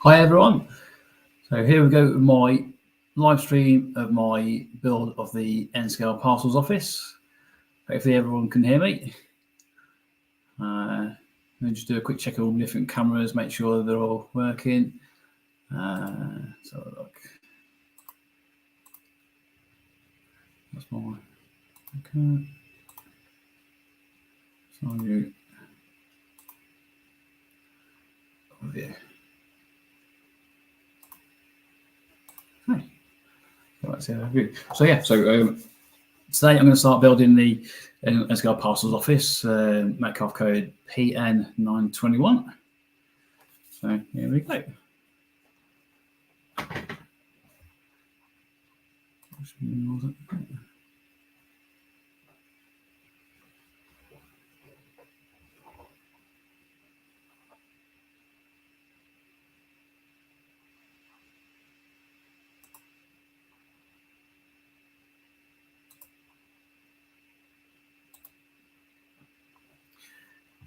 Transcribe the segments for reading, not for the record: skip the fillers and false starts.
Hi everyone. So here we go with my live stream of my build of the N-Scale Parcels office. Hopefully everyone can hear me. Let me just do a quick check of all the different cameras, make sure they're all working. So look. That's my okay. So you over here. Hey. Right, so yeah, so today I'm going to start building the N-Scale Parcels office, Metcalfe code PN921. So here we go.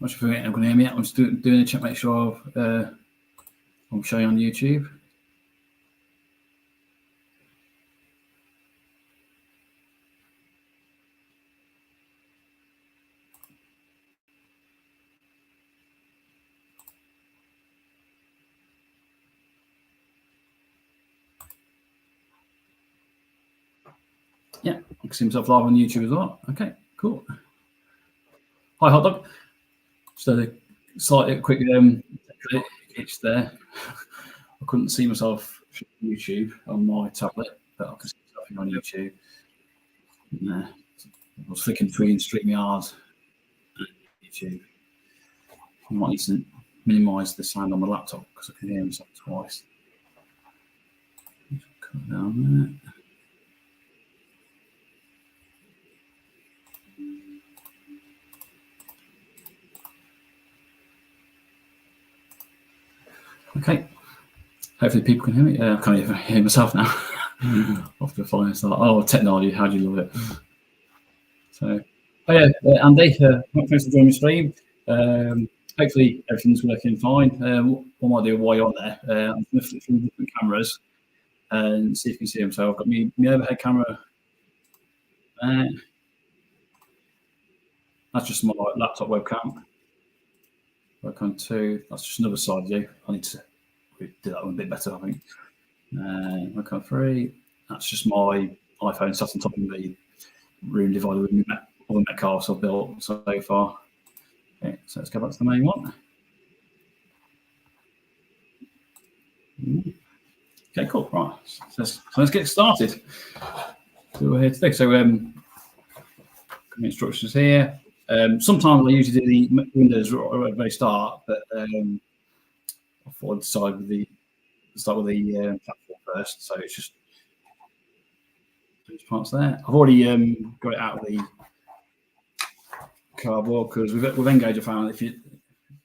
Much for everyone can hear me. I'm just doing a check, make sure I'm showing on YouTube. Yeah, I can see myself live on YouTube as well. Okay, cool. Hi, hot dog. Just a slight quick itch there. I couldn't see myself on YouTube on my tablet, but I can see myself on YouTube. I was flicking between StreamYard and YouTube. I might need to minimise the sound on the laptop because I can hear myself twice. Cut down there. Okay. Hopefully people can hear me. I can't even hear myself now. After the flying start. Oh, technology, how do you love it? So, yeah, Andy, thanks for joining me stream. Hopefully everything's working fine. What I might do while you're on there, I'm going to flip through different cameras and see if you can see them. So I've got my overhead camera there. That's just my laptop webcam. Webcam 2. That's just another side view. I need to do that one a bit better, I think. Webcam 3. That's just my iPhone sat on top of the room divider with all the Metcalfes I've built so far. Okay, so let's go back to the main one. Okay, cool. Right, so let's get started. So we're here today. So instructions here. Sometimes I usually do the windows right at the very start, but I thought I'd start with the platform first. So it's just those parts there. I've already got it out of the cardboard because with Engage I found if you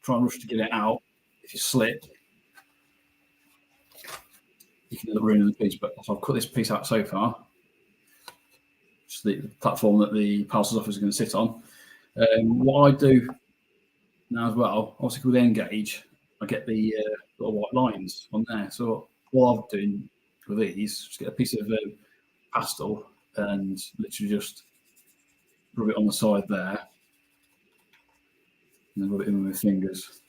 try and rush to get it out, if you slip, you can end up ruining the piece. But so I've cut this piece out so far. Just the platform that the parcels office is going to sit on. What I do now as well, obviously with Engage, I get the little white lines on there. So what I'm doing with these, just get a piece of pastel and literally just rub it on the side there, and then rub it in with my fingers.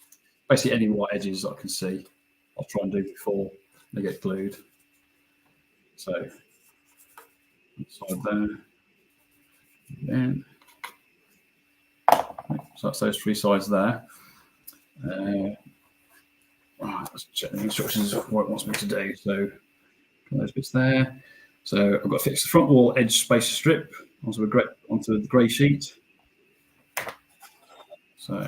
Basically, any white edges that I can see, I'll try and do before they get glued. So, side there, then. So that's those three sides there. Right, let's check the instructions of what it wants me to do. So, those bits there. So I've got to fix the front wall edge spacer strip onto the grey sheet. So.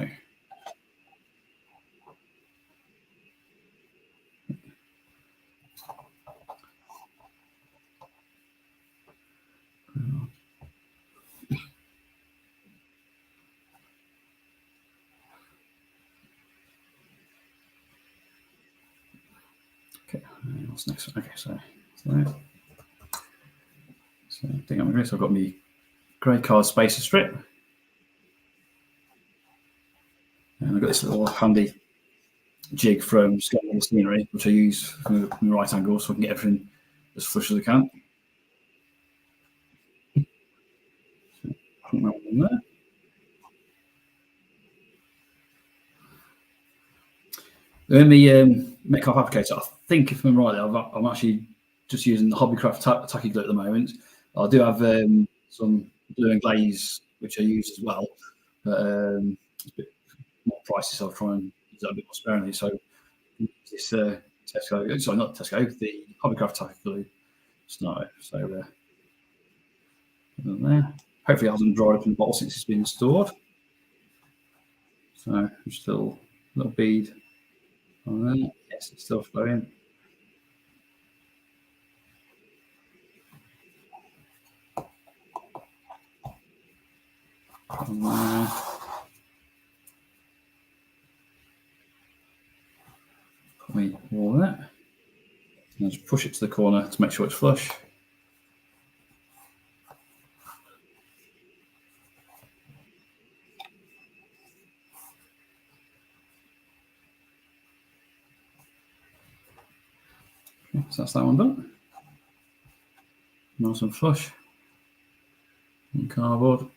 Okay, what's next? Okay, so I think I'm agree. So I've got my grey card spacer strip, and I've got this little handy jig from scaling the scenery, which I use from the right angle so I can get everything as flush as I can. Put that one in there. In the Metcalfe applicator, I think if I'm right, I'm actually just using the Hobbycraft tacky glue at the moment. I do have some glue and glaze which I use as well, but it's a bit more pricey, so I'll try and use that a bit more sparingly. So this Tesco, sorry, not Tesco, the Hobbycraft tacky glue snow. So there. Hopefully, it hasn't dried up in the bottle since it's been stored. So still a little bead on there. Yes, it's still flowing. On there. Put me all that. And just push it to the corner to make sure it's flush. Okay, so that's that one done. Nice and flush. And cardboard.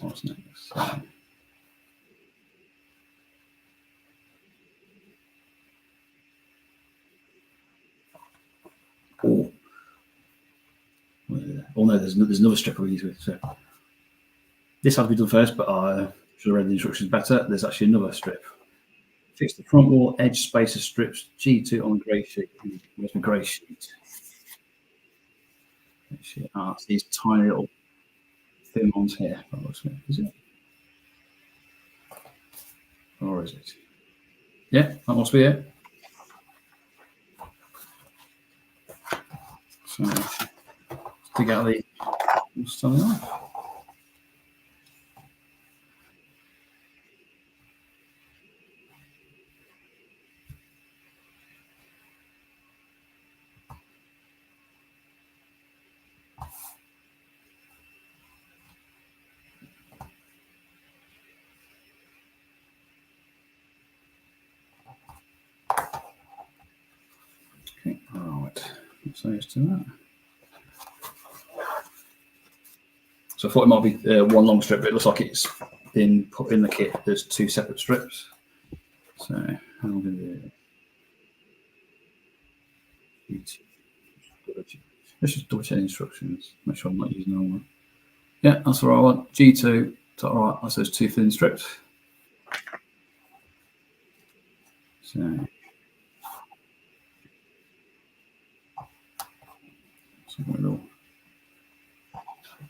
What's next? Oh no, there's another strip we use with. So this had to be done first, but I should have read the instructions better. There's actually another strip. Fix the front wall edge spacer strips G2 on the grey sheet. Where's my grey sheet? It's these tiny little thin ones here. Is it? Or is it? Yeah, that must be it. So dig out the something off. Okay, right. Let's say to that. So I thought it might be one long strip, but it looks like it's been put in the kit. There's two separate strips. So how am I going to do it? Let's just double check the instructions. Make sure I'm not using the wrong one. Yeah, that's the right one. G2. All right, that's those two thin strips. So little.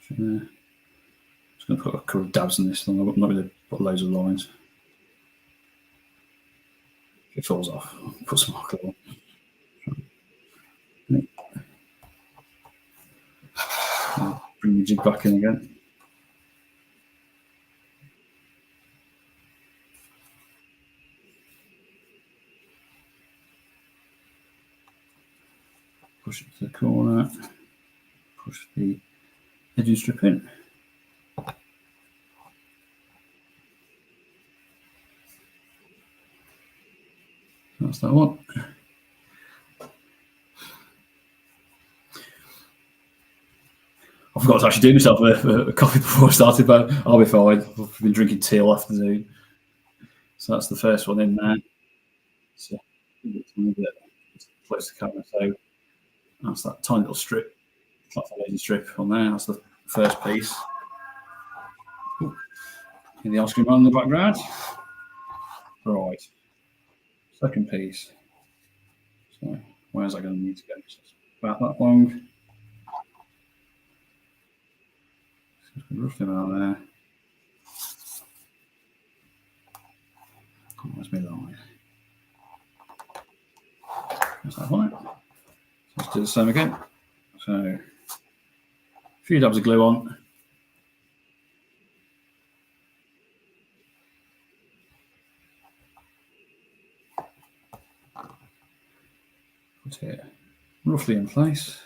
Just going to put a couple of dabs in this thing. I'm not going to put loads of lines. If it falls off, I'll put some marker on. Bring the jig back in again. Push it to the corner. Push the edging strip in. That's that one. I forgot to actually do myself a coffee before I started, but I'll be fine. I've been drinking tea all afternoon. So that's the first one in there. So it's a bit close to the camera. So that's that tiny little strip, like a lazy strip on there. That's the first piece. And the ice cream on in the background. Right. Second piece. So where's that going to need to go? So it's about that long. Roughly about there. Where's my line? That's that one. So let's do the same again. So a few dabs of glue on. Put it roughly in place.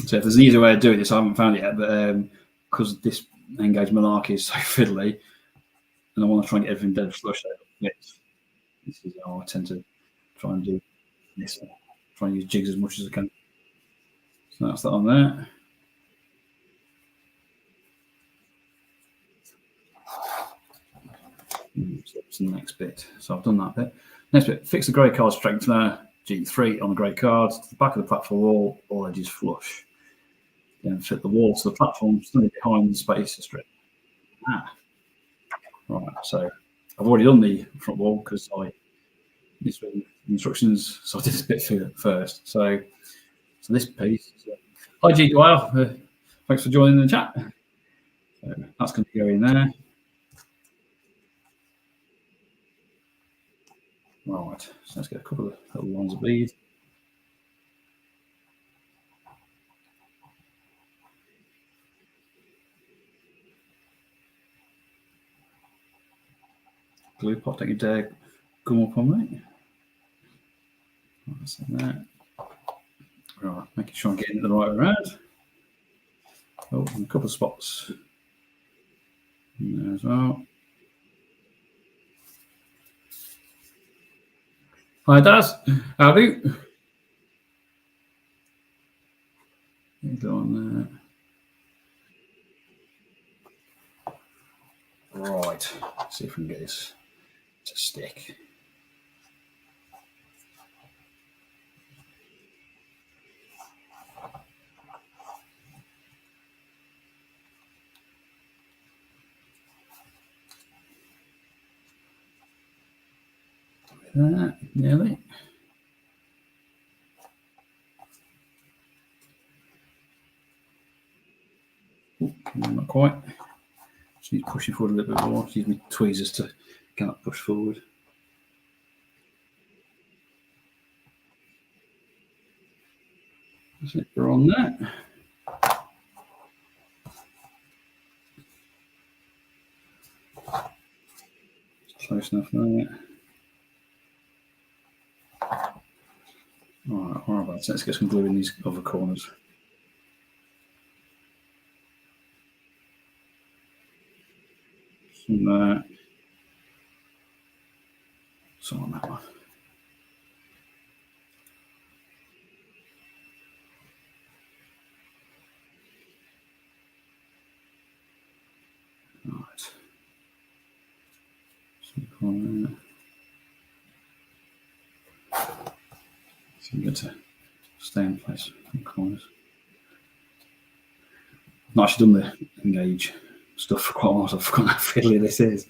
So if there's an easier way of doing this, I haven't found it yet, but because this engaged monarchy is so fiddly, and I want to try and get everything dead flush. This is how I tend to try and do this. Try and use jigs as much as I can. So that's that on there. So that's the next bit. So I've done that bit. Next bit, fix the grey card strengthener, G3 on the grey card to the back of the platform wall, all edges flush. Then fit the wall to the platform, standing behind the spacer strip. Right, so I've already done the front wall because I used the instructions, so I did this bit first. So this piece. Hi, G. Dwyer. Thanks for joining the chat. So that's going to go in there. Right, so let's get a couple of little lines of bead. Glue pot, don't you dare gum up on me. That's in there. Right, making sure I'm getting it the right way around. Oh, and a couple of spots in there as well. Hi, Daz. How do you? Go on there. Right, let's see if we can get this to stick. That, nearly. Ooh, not quite. Just need pushing forward a little bit more. Use my tweezers to get that push forward. That's it, we're on that. Close enough there. Alright, how about that? Let's get some glue in these other corners. Some there. Some on that one. Right. Some corner there. So you get to stay in place in corners. I've not actually done the engage stuff for quite a while, so I've forgotten how fiddly this is.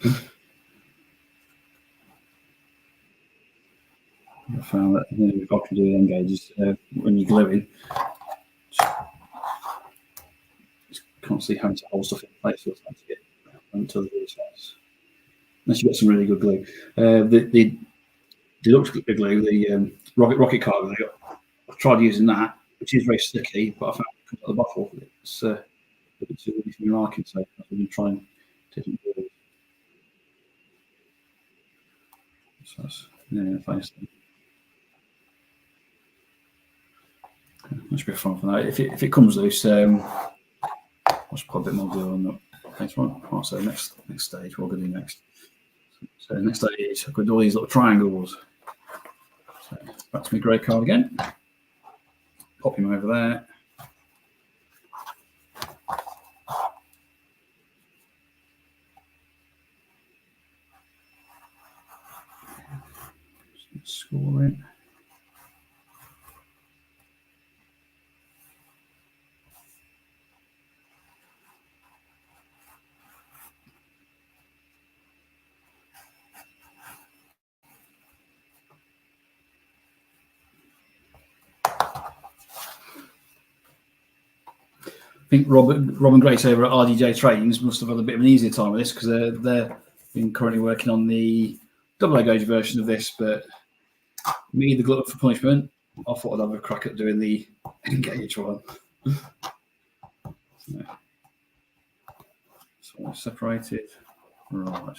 I found that the option to do the engages when you're gluing, just constantly having to hold stuff in place all the time to get until the size. Unless you've got some really good glue. The deluxe glue, the rocket car glue, I've tried using that, which is very sticky, but I found it comes out of the bottle. It's a bit too easy for me liking, so I've been trying different glues. So that's nearly in place. That should be fun for that. If it comes loose, I'll just put a bit more glue on the next one. Right, so next stage, what we're going to do next. So next stage, I've got to do all these little triangles. So back to my grey card again. Pop him over there. Score in. I think Rob and Grace over at RDJ Trains must have had a bit of an easier time with this because they're been currently working on the double gauge version of this. But me, the glutton for punishment, I thought I'd have a crack at doing the engage one. So separated, right.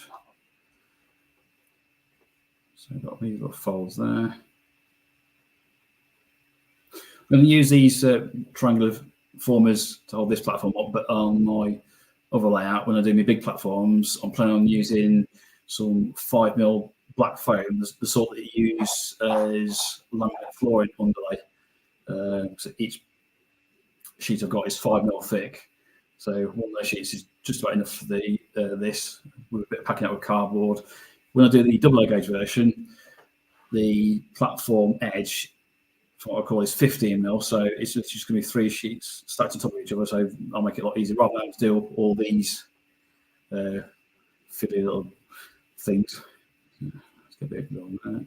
So I've got these little folds there. I'm going to use these triangular formers to hold this platform up, but on my other layout, when I do my big platforms, I'm planning on using some 5mm black foam, the sort that you use as laminate flooring underlay. So each sheet I've got is 5mm thick. So one of those sheets is just about enough for the this, with a bit of packing out with cardboard. When I do the double gauge version, the platform edge, for what I call, is 15mm. So it's just going to be 3 sheets stacked on top of each other. So I'll make it a lot easier rather than having to do all these fiddly little things. Let's get a bit of on there.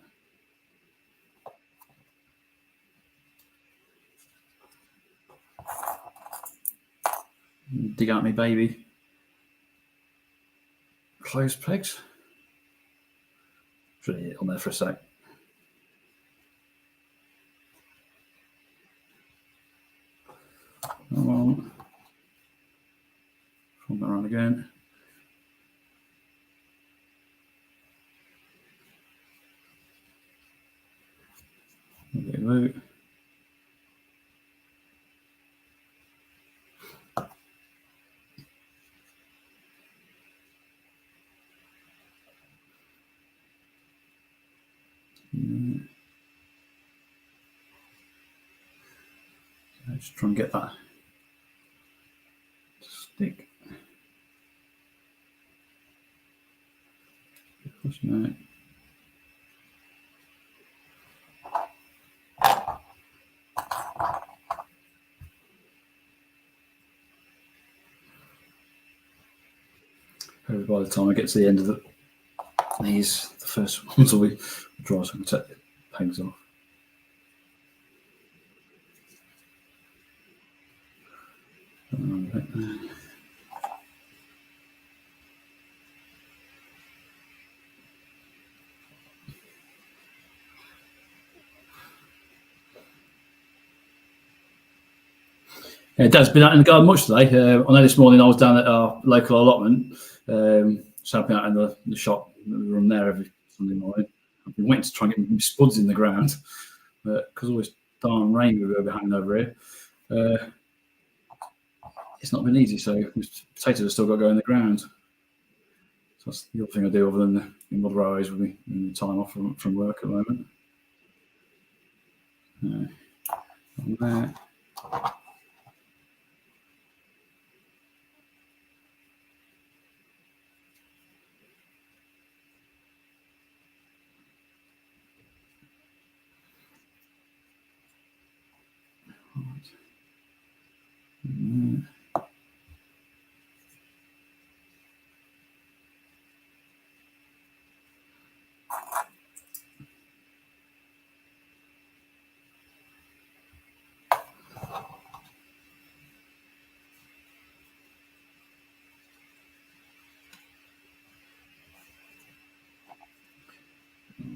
Dig out me baby. Close pegs. Put it on there for a sec. Come on. Flip that around again. Move. Just try and get that to stick. No. Hopefully by the time I get to the end of these, the first ones will be dry, so I can take the pegs off. Yeah, Dad's been out in the garden much today. I know this morning I was down at our local allotment, just helping out in the shop. We run there every Sunday morning. I've been waiting to try and get my spuds in the ground, but because all this darn rain we've been having over here, it's not been easy. So potatoes have still got to go in the ground. So that's the other thing I do other than the mother hours with me in the time off from work at the moment. On there.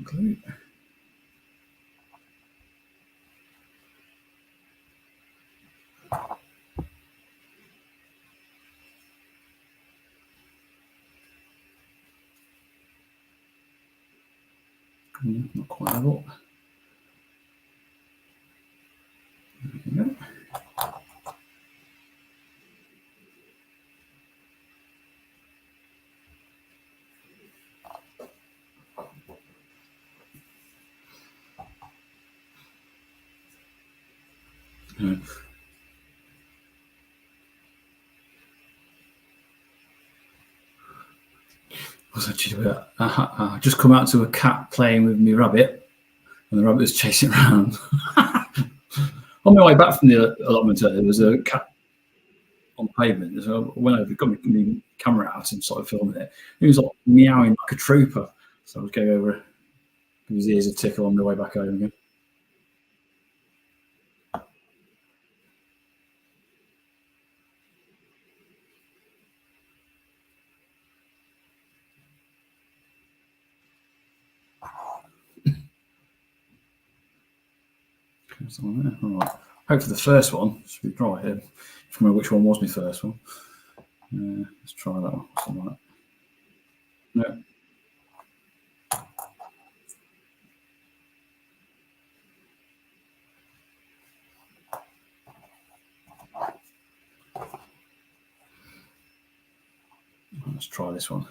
Glue. Not quite level. There we go. Was actually I just come out to a cat playing with me rabbit, and the rabbit was chasing around. On my way back from the allotment, there was a cat on the pavement. So I went over, got my camera out and started filming it. He was like meowing like a trooper. So I was going over, give his ears a tickle on the way back home again. All right. Hopefully the first one should be dry here. If I remember which one was my first one. Let's try that one. Something like that. No. Let's try this one.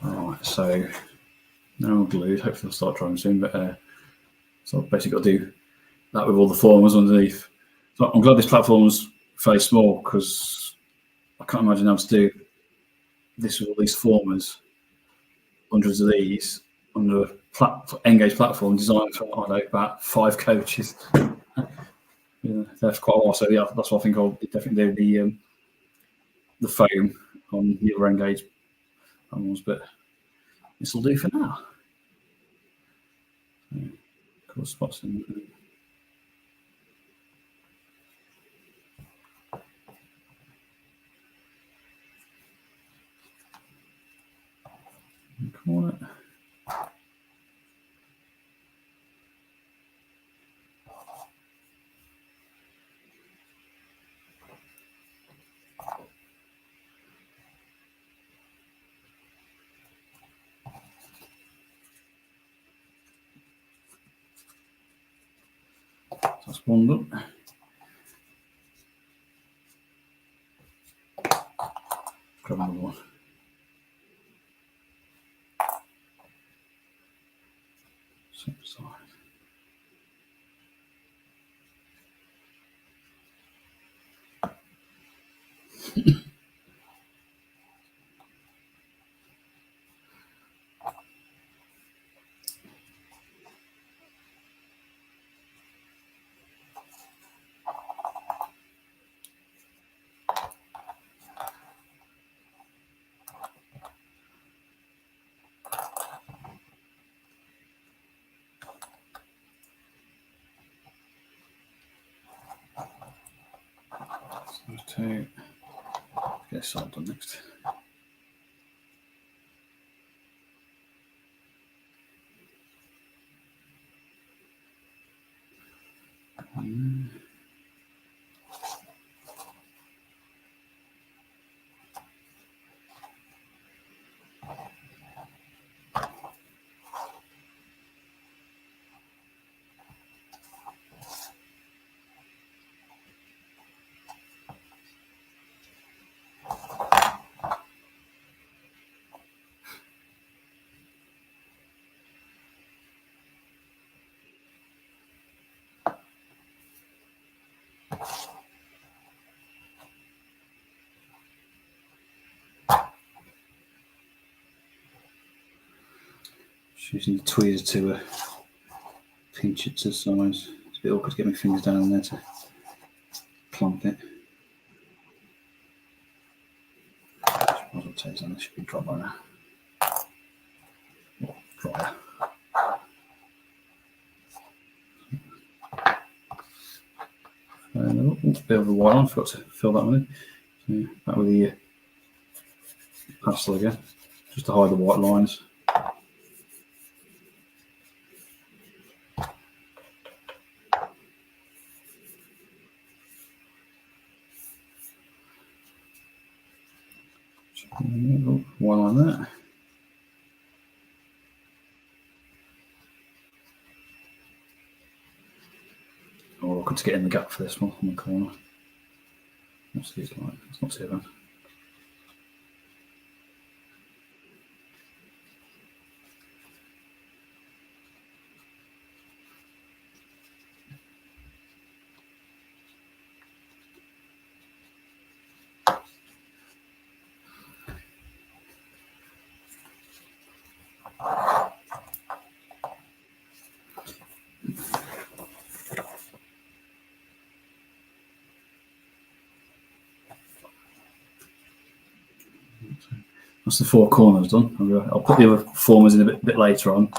Alright, so now all glued. Hopefully I'll start trying soon, but so I've basically got to do that with all the formers underneath. So I'm glad this platform's very small because I can't imagine how to do this with all these formers, hundreds of these, under a N-gauge platform designed for, I don't know, about 5 coaches. Yeah, that's quite a while. So yeah, that's what I think I'll definitely do the foam on the other N-gauge panels, but this will do for now. Yeah, cool spots in there. Corner. That's one done. Grab another one. Same side. So two. Get this side done next. Just using the tweezer to pinch it to size. It's a bit awkward to get my fingers down in there to plump it. Might as well take on this. Should be dry by now. Oh, drier. Bit of a white on. Forgot to fill that one in. So back with the pastel again, just to hide the white lines. One line there. Oh, I could get in the gap for this one on the corner. What's these like? It's not too bad. That's the 4 corners done. I'll put the other formers in a bit later on.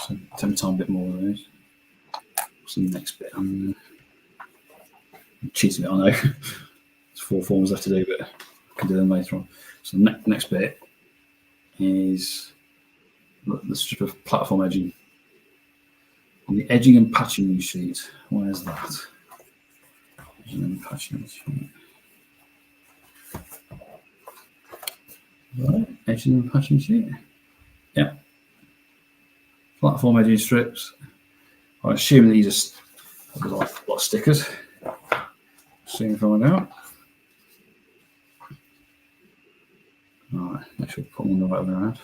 So take my time a bit more of those. What's the next bit? I'm cheating it, I know. There's 4 formers left to do, but I can do them later on. So the next bit is the strip of platform edging. On the edging and patching sheet, where's that? Edging and patching sheet. Right, edging and patching sheet. Yeah. Platform edging strips. I assume these are like a lot of stickers. Soon find out. Alright, make sure we put them the right way around.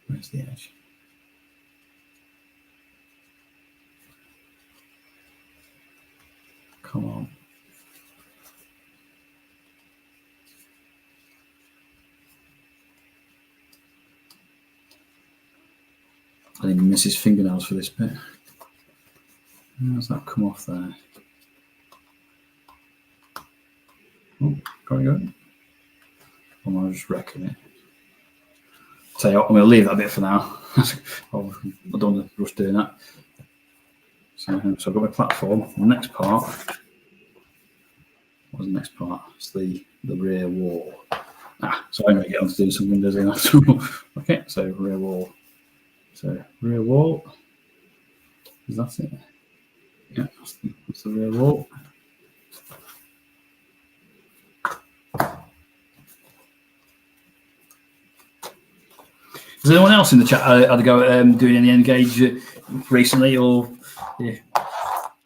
Where's the edge? Come on. I think he misses fingernails for this bit. How's that come off there? Oh, got it going. Or am I just wrecking it? Tell you what, I'm going to leave that bit for now. I don't want to rush doing that. So I've got my platform. The next part. What's the next part? It's the rear wall. So I'm going to get on to doing some windows in after all. Okay, so rear wall. So rear wall. Is that it? Yeah, that's the rear wall. Is anyone else in the chat had to go doing any N-gauge recently, or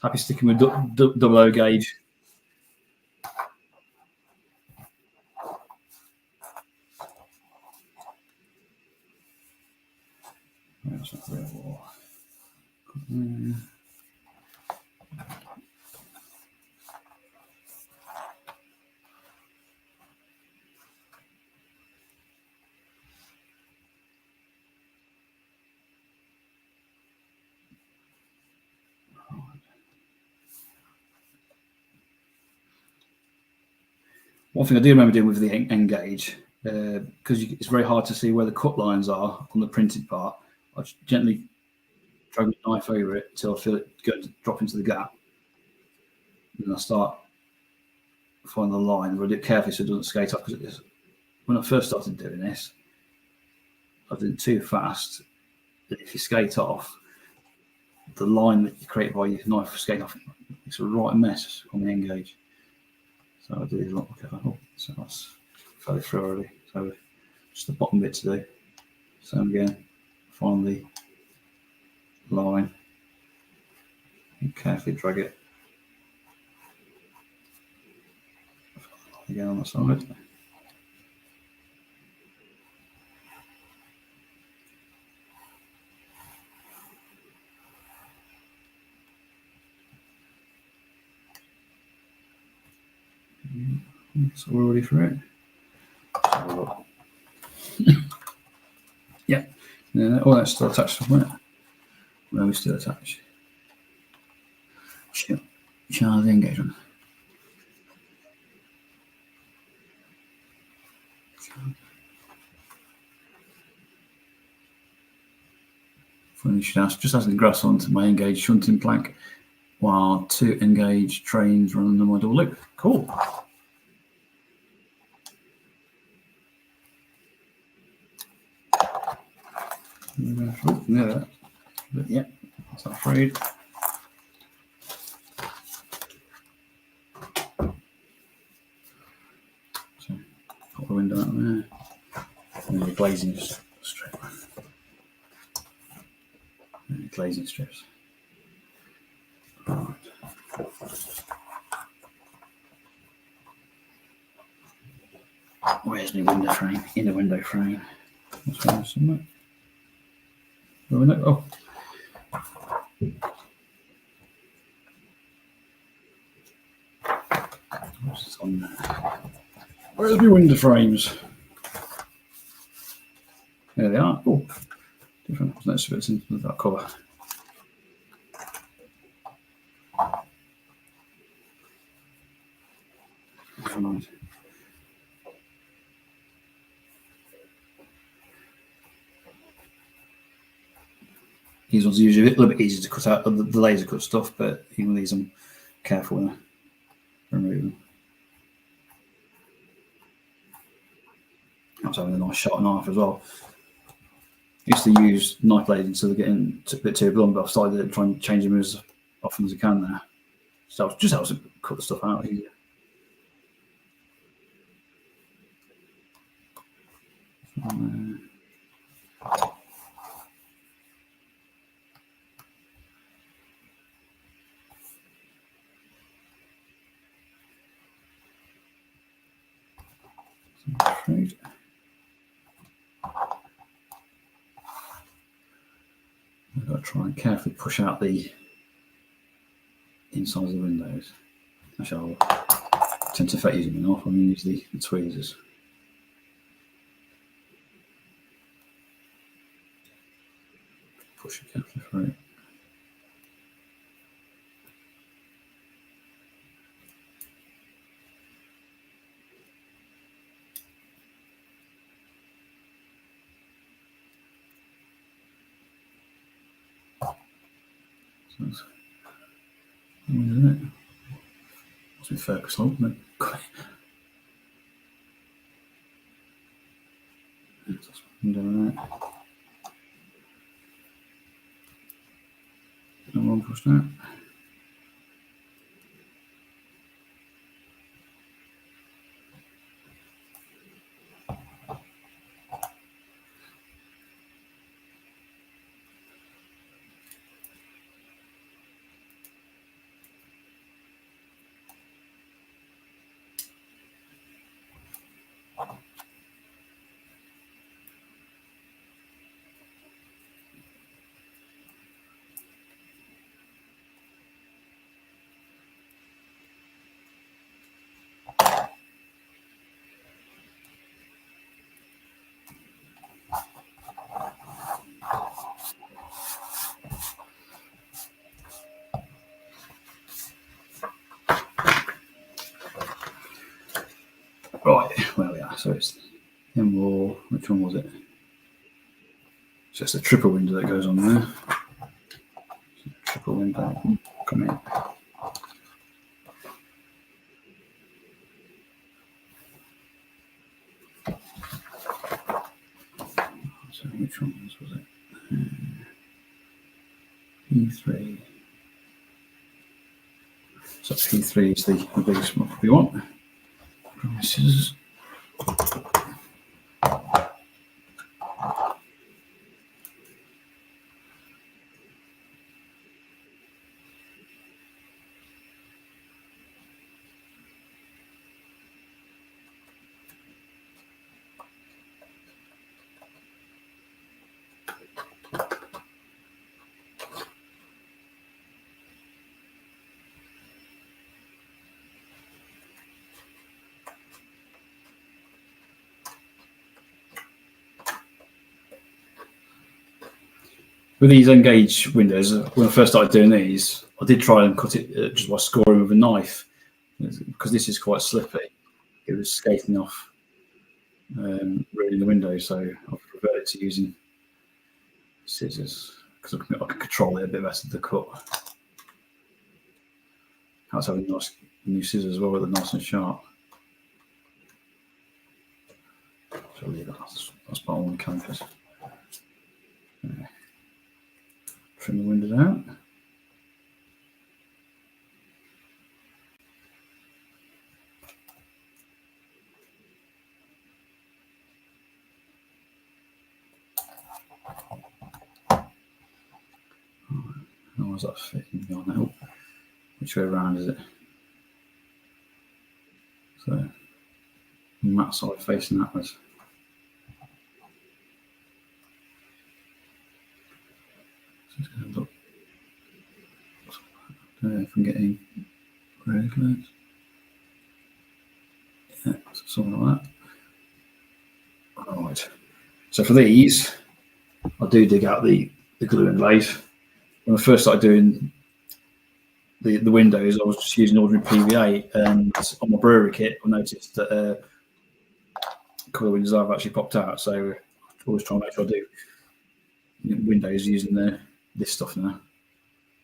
happy sticking with double O gauge? That's not real wall. One thing I do remember doing with the N-gauge, because it's very hard to see where the cut lines are on the printed part, I just gently drag my knife over it until I feel it going to drop into the gap. And then I start finding the line, but I do it carefully so it doesn't skate off. Because when I first started doing this, I did it too fast. If you skate off, the line that you create by your knife skate off, it's a right mess on the N-gauge. So I do a lot more. Oh, so that's fairly through already. So just the bottom bit to do. Same again. Find the line and carefully drag it again on the side. So we're ready for it. Yeah. Oh, that's still attached somewhere. Where are we still attached? Charge the engagement. Finish just as the grass onto my engaged shunting plank, while 2 engaged trains run under my double loop. Cool. Oh, no, but yeah, that's not afraid. So put the window out there. And the glazing strip. And the glazing strips. Right. Where's my window frame? In the window frame. What's there somewhere? The window. Oh. What's on there? Where's my window frames? There they are. Oh, different. Let's see if it's in that cover. Right. These ones are usually a little bit easier to cut out the laser cut stuff, but even these I'm careful when I remove them. I was having a nice sharp knife as well. Used to use knife blades until they're getting a bit too blunt, but I've started to try and change them as often as I can now. So it just helps to cut the stuff out easier. I've got to try and carefully push out the insides of the windows. Actually, I'll tend to fake using them off. I'm going to use the tweezers. Push it carefully through. So that's isn't it? Must be focus on then. Doing that. No one push that. Right, where we are. So it's more. Which one was it? It's just a triple window that goes on there. Triple window. Come in. So which one was it? E3. So E3 is the biggest one we want. Scissors. With these Engage windows, when I first started doing these, I did try and cut it just by scoring with a knife, because this is quite slippy. It was skating off really the window, so I've reverted to using scissors because I can control it a bit better to cut. That's having nice new scissors as well, with it nice and sharp. So I'll leave that. That's part one canvas. Trim the windows out. How is that fitting on now? Which way around is it? So, that side facing that way. Just going to look if I'm getting really close. Yeah, something like that. All right. So for these, I do dig out the glue and glaze. When I first started doing the windows, I was just using ordinary PVA, and on my brewery kit, I noticed that a couple of windows have actually popped out. So I always try and make sure I do windows using this stuff now.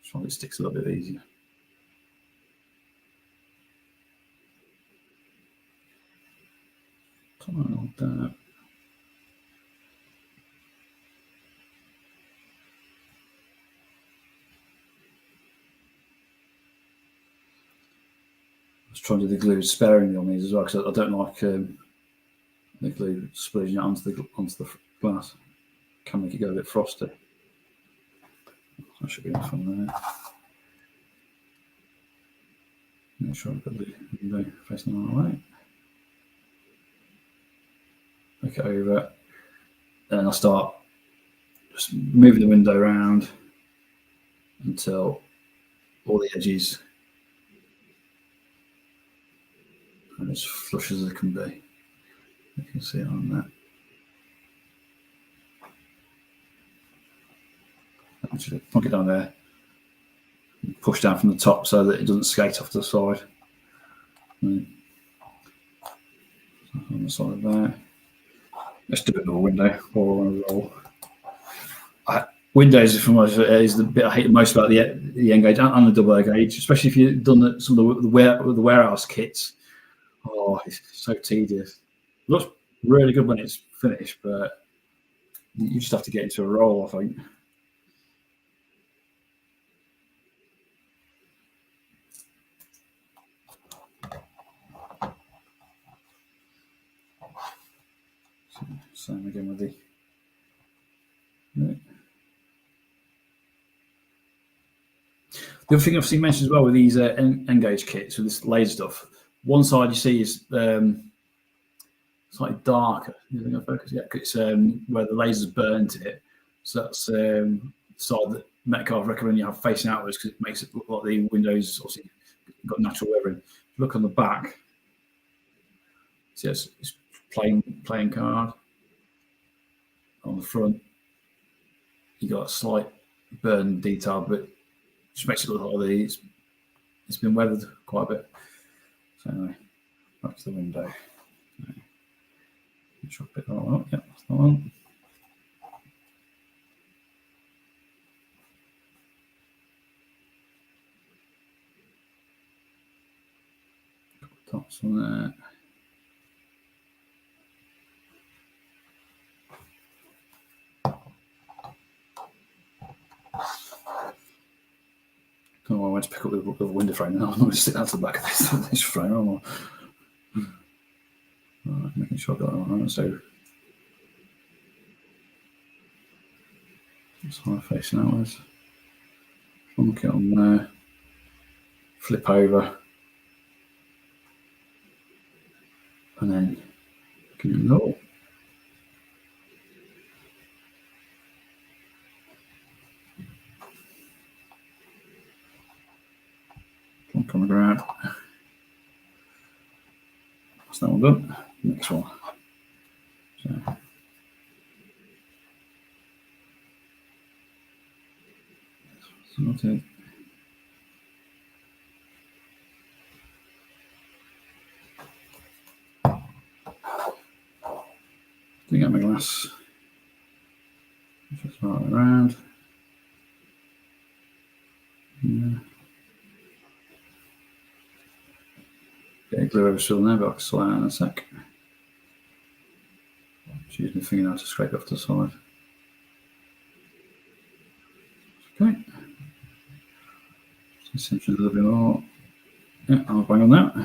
So it sticks a little bit easier. Something like that. I was trying to do the glue sparingly on these as well, because I don't like The glue splitting onto the glass can make it go a bit frosty. That should be enough on there. Make sure I've got the window facing the right way. Look it over, and I'll start just moving the window around until all the edges are as flush as they can be. You can see it on that. Actually, plonk it down there, push down from the top so that it doesn't skate off to the side. On the side of there. Let's do another window or on a roll. Windows is the bit I hate the most about the end gauge and the double A gauge, especially if you've done some of the warehouse kits. Oh, it's so tedious. It looks really good when it's finished, but you just have to get into a roll, I think. Same again with the. The other thing I've seen mentioned as well with these N-gauge kits with this laser stuff, one side you see is slightly darker. Focus? Yeah, it's where the laser's burnt it. So that's the side that Metcalfe recommend you have facing outwards because it makes it look like the windows obviously got natural weathering. Look on the back. See, it's plain card. On the front, you got a slight burn detail, but it just makes it look like it's been weathered quite a bit. So anyway, back to the window. Make sure I pick that one up. Yeah, that's the one. Couple tops on there. Oh, I went to pick up the window frame now. I'm going to stick that to the back of this frame. Right, making sure I got that one right. So it's high facing outwards. Plonk it on there. Flip over. And then give it a roll. Plonk on the ground. That's that one done. Next one. So. Okay. Dig out my glass. Just right around. Yeah. Get a glue over still there, but I'll sort out in a sec. Just use my fingernail to scrape off the side. Okay. Essentially a little bit more. Yeah, I'll bang on that.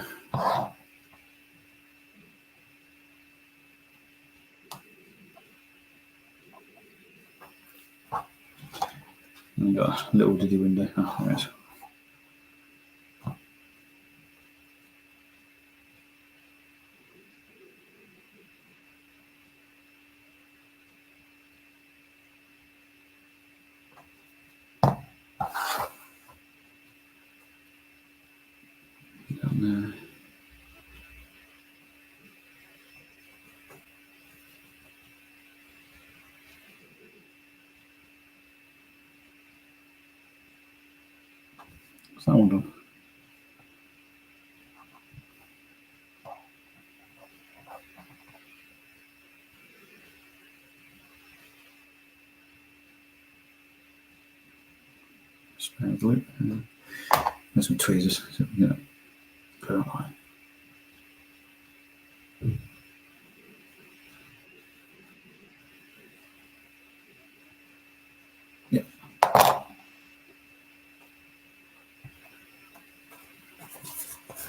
And we've got a little diddy window. Oh, there it is. Down there. What's that one done? Spare the loop. There's some tweezers. So we can put it on. Yep.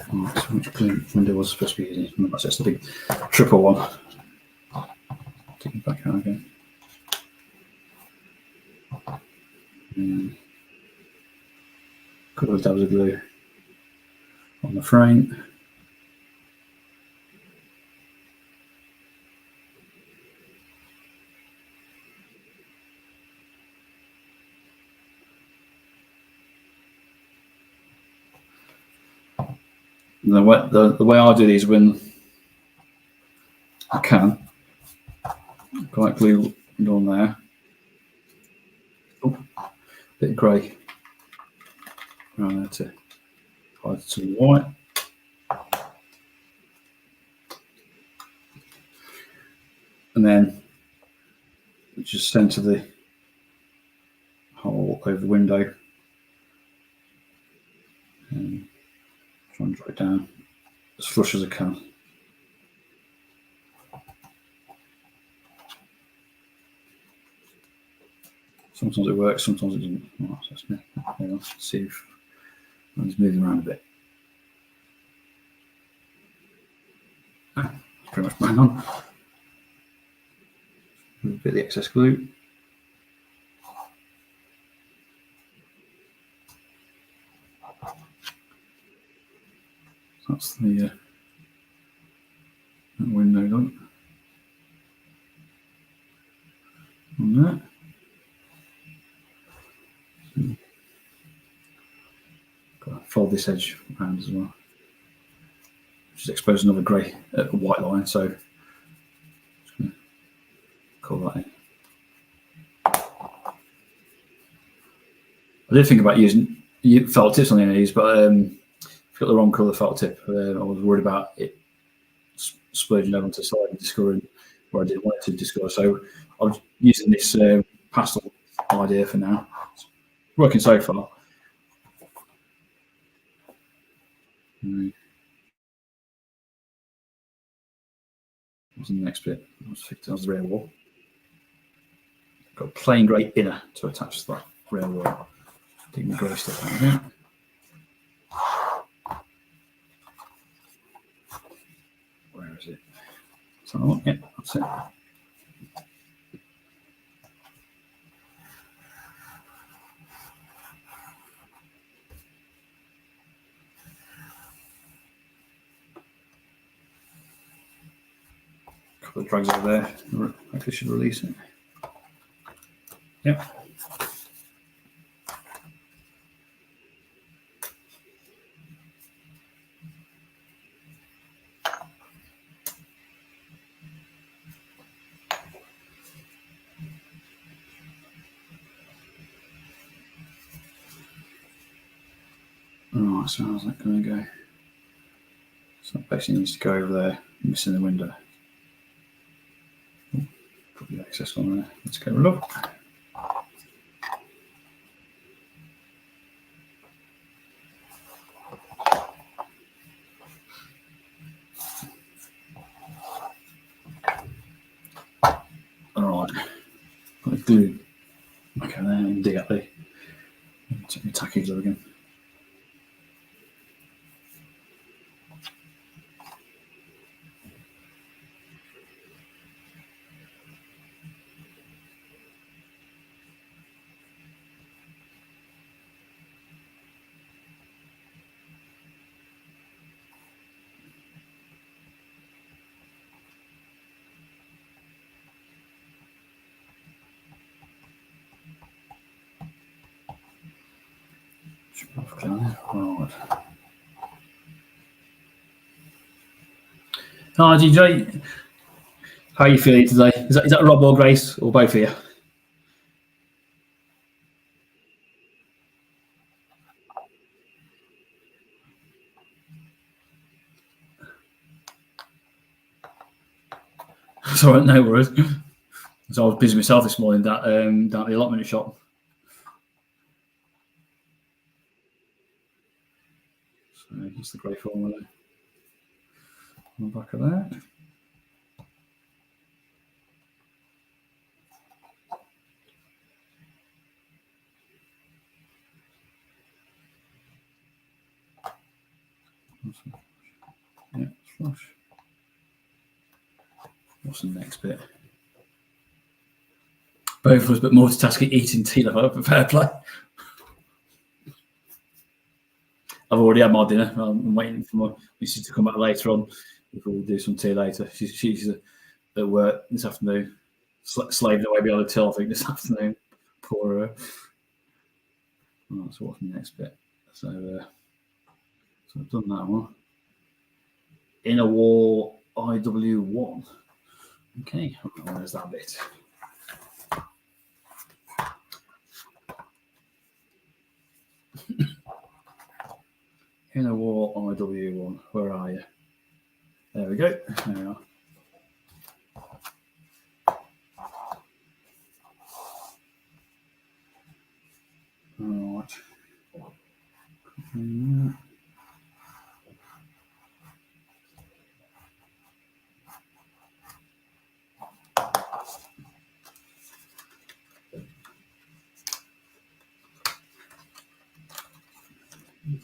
So which window was supposed to be using? That's just the big triple one. Okay. Couple of dabs of glue on the frame. And the way I do these when I can, like glue on there. Oh, bit of grey around there to hide some white. And then just centre the hole over the window and try and draw it down as flush as I can. Sometimes it works, sometimes it doesn't. Oh, so let's see if it's moving around a bit. Pretty much bang on. A bit of the excess glue. That's the window done. On that. Got to fold this edge around as well. Just expose another grey, white line, so just going to call that in. I did think about using felt tips on the end of these, but if I got the wrong colour felt tip, I was worried about it splurging over onto the side and discolouring where I didn't want it to discolour. So I'm using this pastel idea for now. It's working so far. What's the next bit? That was the rear wall. Got a plain grey inner to attach to that rear wall. Taking the grey stuff out again. Where is it? So, yeah, that's it. A couple of drags over there. Hopefully should release it. Yep. Alright, so how's that going to go? So that basically needs to go over there, missing the window. Put the excess on there. Let's get rid of. Alright, put the glue back in there and dig up the tacky glue again. Right. Hi DJ, how are you feeling today? Is that Rob or Grace or both of you? Sorry, no worries. So I was busy myself this morning down at the allotment shop. So here's the grey formula on the back of that. Yeah, flush. What's the next bit? Both of us, but multitasking, eating tea. Fair play. I've already had my dinner. I'm waiting for my missus to come back later on before we do some tea later. She's at work this afternoon, slaving away behind the till, I think, this afternoon. Poor her. Right, so what's the next bit? So I've done that one. Inner War IW1. Okay, where's that bit? Inner War IW1. Where are you? There we go. There we are. All right.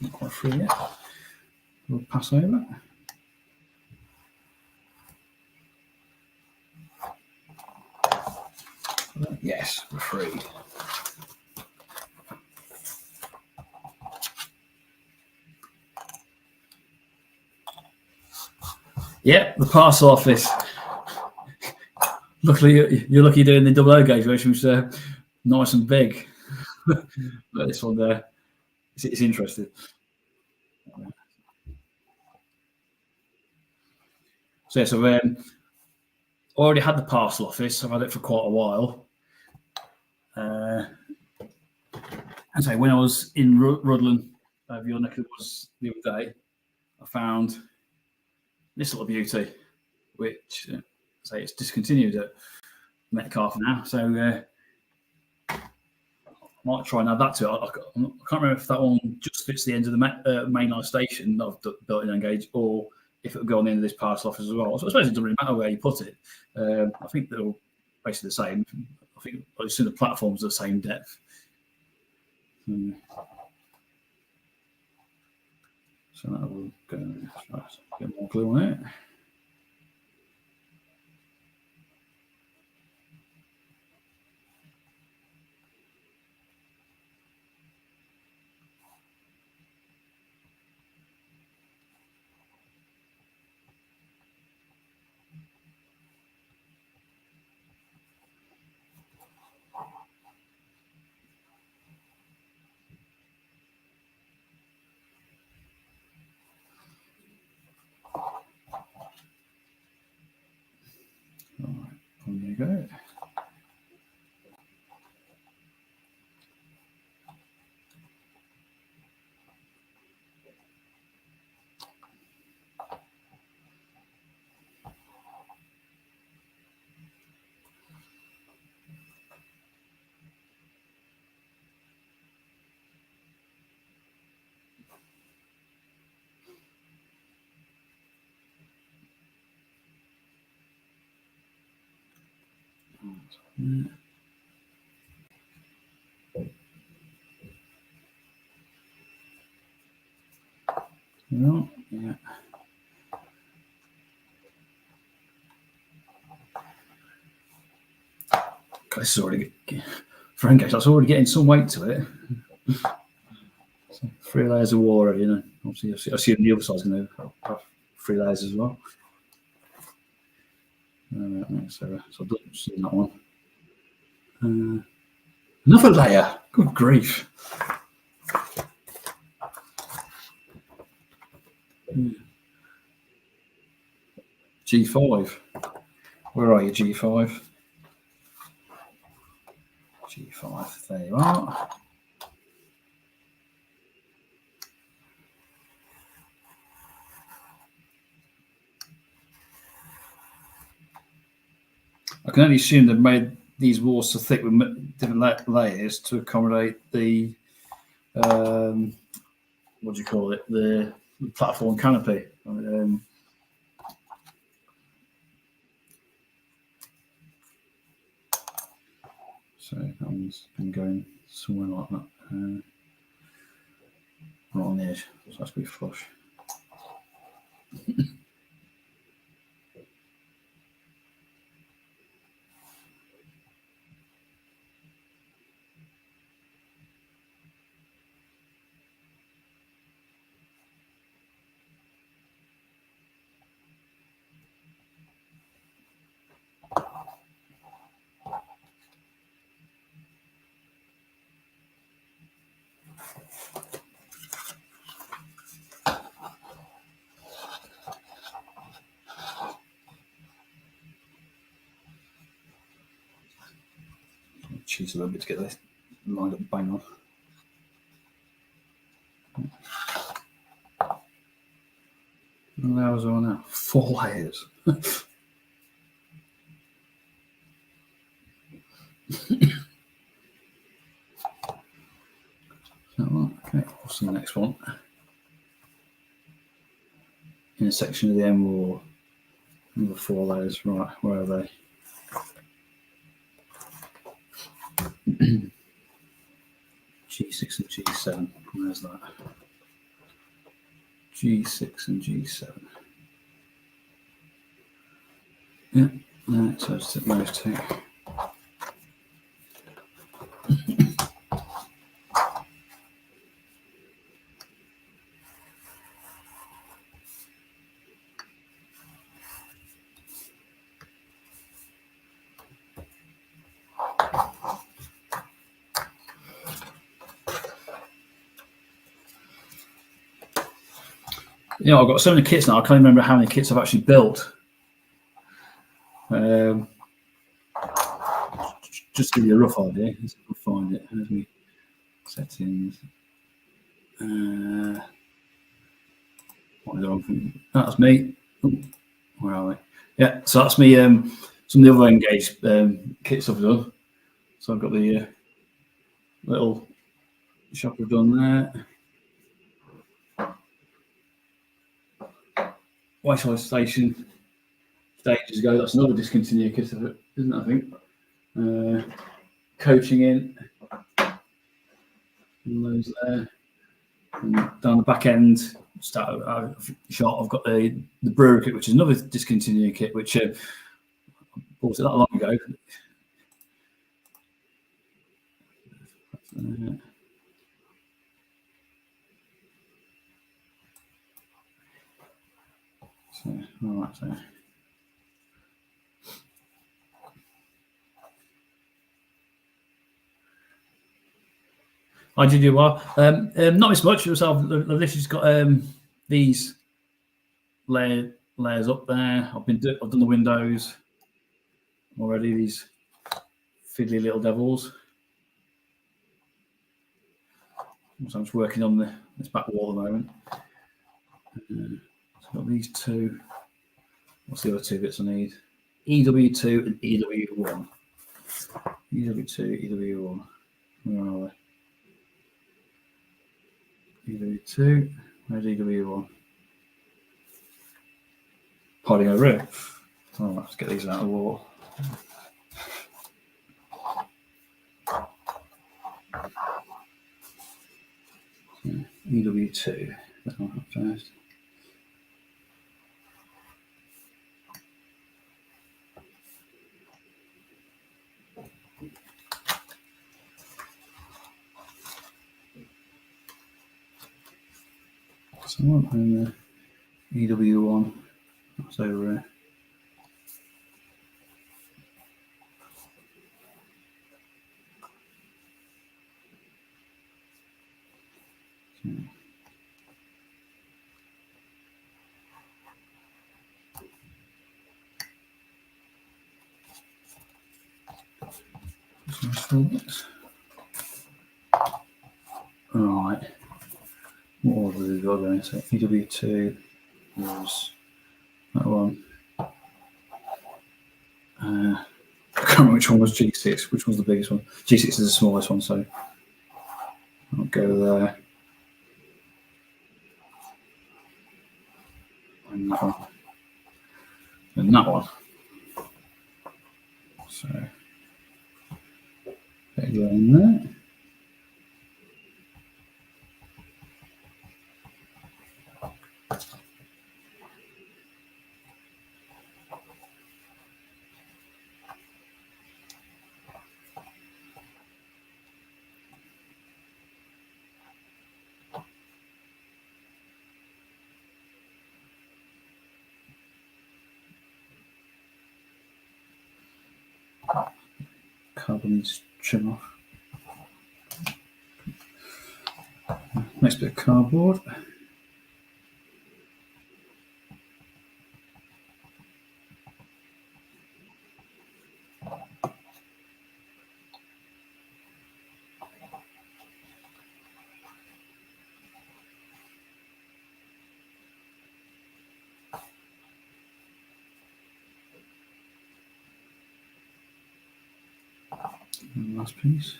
Not quite free yet. We'll pass over. Yes, we're free. Yeah, the parcel office. Luckily, you're lucky doing the double O gauge version, which is nice and big. But this one there, it's interesting. So, yes, I've already had the parcel office. I've had it for quite a while. And so when I was in Rudland, your neck of the woods the other day, I found this little beauty, which say it's discontinued at Metcalfe now. So I might try and add that to it. I can't remember if that one just fits the end of the mainline station that I've built in Engage, or if it will go on the end of this parcel office as well. So I suppose it doesn't really matter where you put it. I think they're all basically the same. I think I assume the platforms are the same depth. So that will go. Get more glue on it. All right, there you go. Yeah. This is already for Engage. That's already getting some weight to it. So 3 layers of water, Obviously, I assume the other side's going to have 3 layers as well. So I've done that one. Another layer. Good grief. G5. Where are you, G5? G5. There you are. I can only assume they've made these walls so thick with different layers to accommodate the what do you call it? The platform canopy. So that one's been going somewhere like that. Right on the edge. So that's pretty flush. Cheese a little bit to get this lined up bang on. How many hours are on now? 4 layers. Okay, what's the next one? Intersection of the M or number 4 layers. Right, where are they? G6 and G7. Where's that? G6 and G7. Yeah, right, so just those two. You know, I've got so many kits now, I can't remember how many kits I've actually built. Just to give you a rough idea. Let's find it. There's me settings. What is the wrong thing? That's me. Ooh, where are we? Yeah, so that's me. Some of the other engaged kits I've done. So I've got the little shop I've done there. Wayside Station, ages ago. That's another discontinued kit of it, isn't it? I think. Coaching in. And those there. And down the back end, shot, I've got the brewery kit, which is another discontinued kit, which I bought it that long ago. So, all right, so. I did do well. Not as much. I've literally just got these layers up there. I've done the windows already. These fiddly little devils. So I'm just working on this back wall at the moment. So I've got these two. What's the other two bits I need? EW2 and EW1. EW2, EW1. Where are they? EW2. Where's EW1? Hiding over here. Oh, let's get these out of the wall. EW2. That one up first. So and the EW1. That's over here. Right. What order have we got going? So EW2 was that one. I can't remember which one was G6. Which was the biggest one? G6 is the smallest one, so I'll go there. And that one. And that one. So there you go in there. Carbon needs to trim off. Next bit of cardboard. And last piece.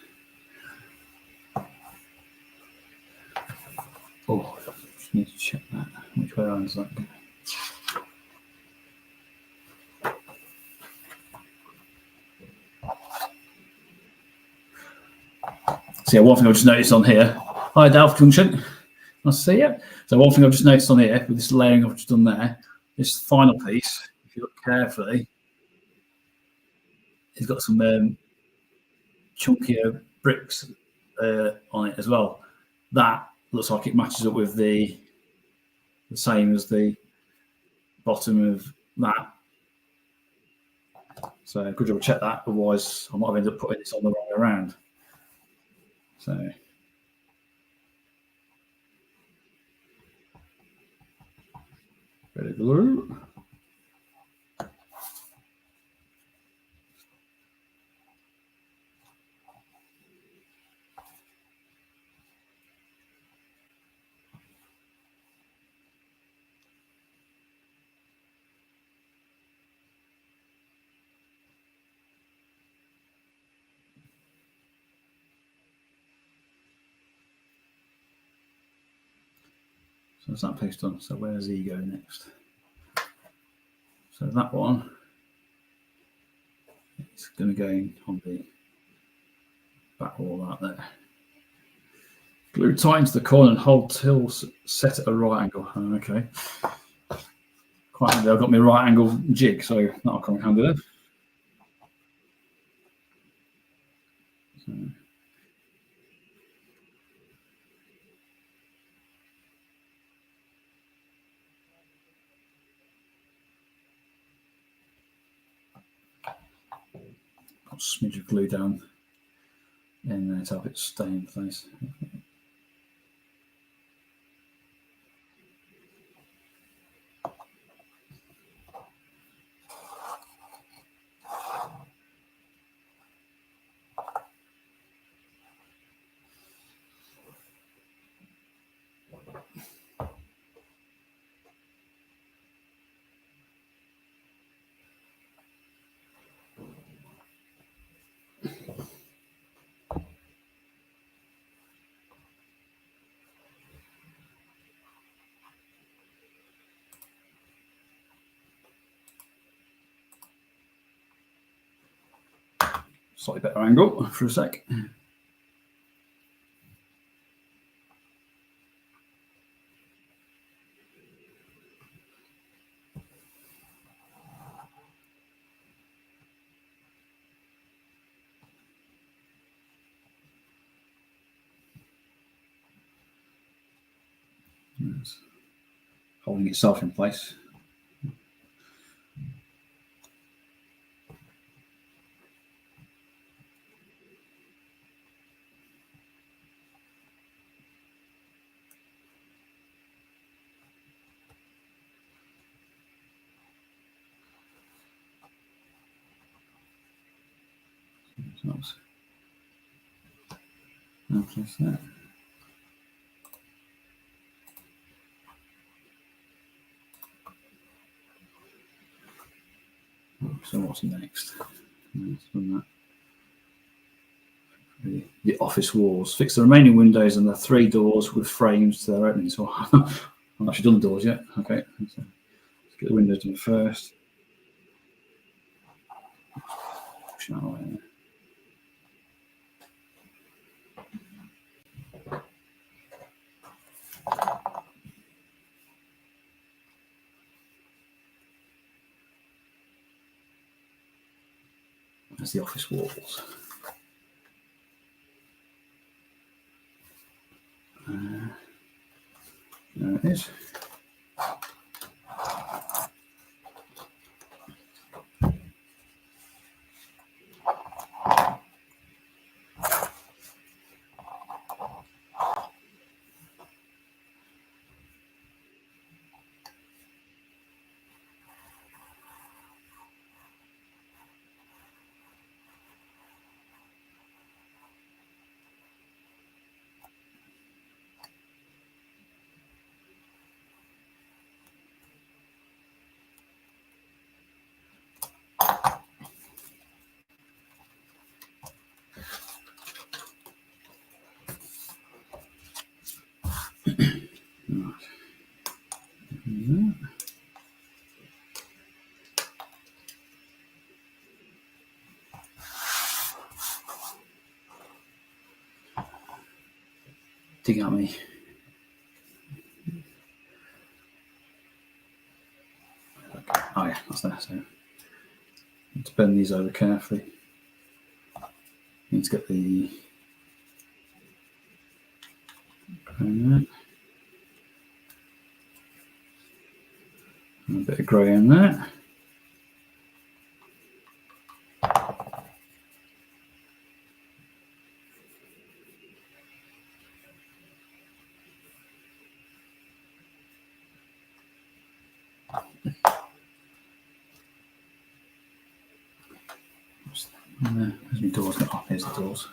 Oh, just need to check that. Which way around is that? So yeah, one thing I've just noticed on here. Hi, Delft Junction. Nice to see you. So one thing I've just noticed on here with this layering I've just done there, this final piece, if you look carefully, it's got some chunkier bricks on it as well. That looks like it matches up with the same as the bottom of that. So good job, check that. Otherwise, I might have ended up putting this on the wrong way around. So bit of glue. So that's that piece done. So where's he go next? So that one, it's going to go in on the back wall out there. Glue tight into the corner and hold till set at a right angle. Okay. Quite handy. I've got my right angle jig, so that'll come in handy there. So, got a smidge of glue down in there to help it stay in place. Slightly better angle for a sec. It's holding itself in place. So that's place there. So what's next? The office walls. Fix the remaining windows and the 3 doors with frames to their openings. So I've actually done the doors yet. Okay, so let's get the windows done first. Push that away. There's the office walls. There it is. Dig at me. Oh yeah, that's there. So need to bend these over carefully. Need to get the and a bit of grey in there. There's my doors. Oh, here's the doors.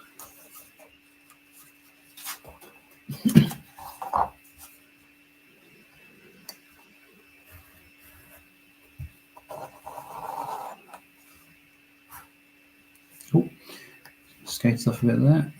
Oh, skates off a bit there.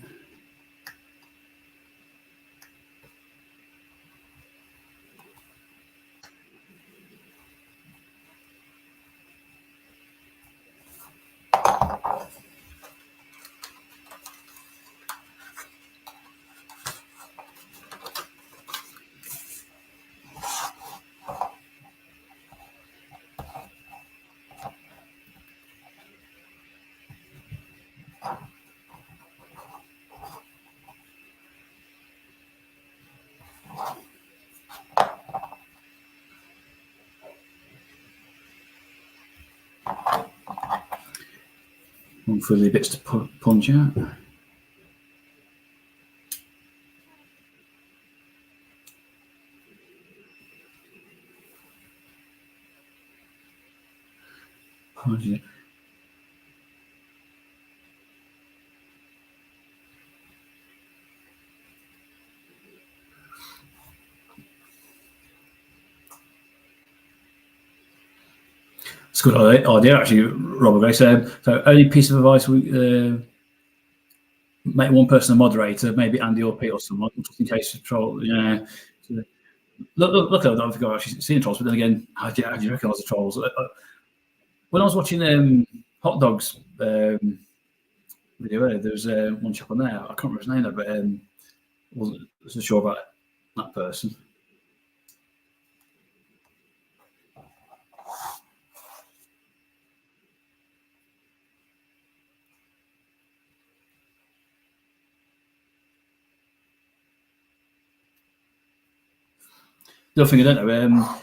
One for the bits to punch out. It's a good idea, actually, Robert Gray. So only piece of advice we make one person a moderator, maybe Andy or Pete or someone, just in case of troll. Yeah. So, look, I don't think I've actually seen trolls, but then again, how do you recognise the trolls? When I was watching Hot Dogs video, there was one chap on there. I can't remember his name, but wasn't sure about that person. The other thing I don't know,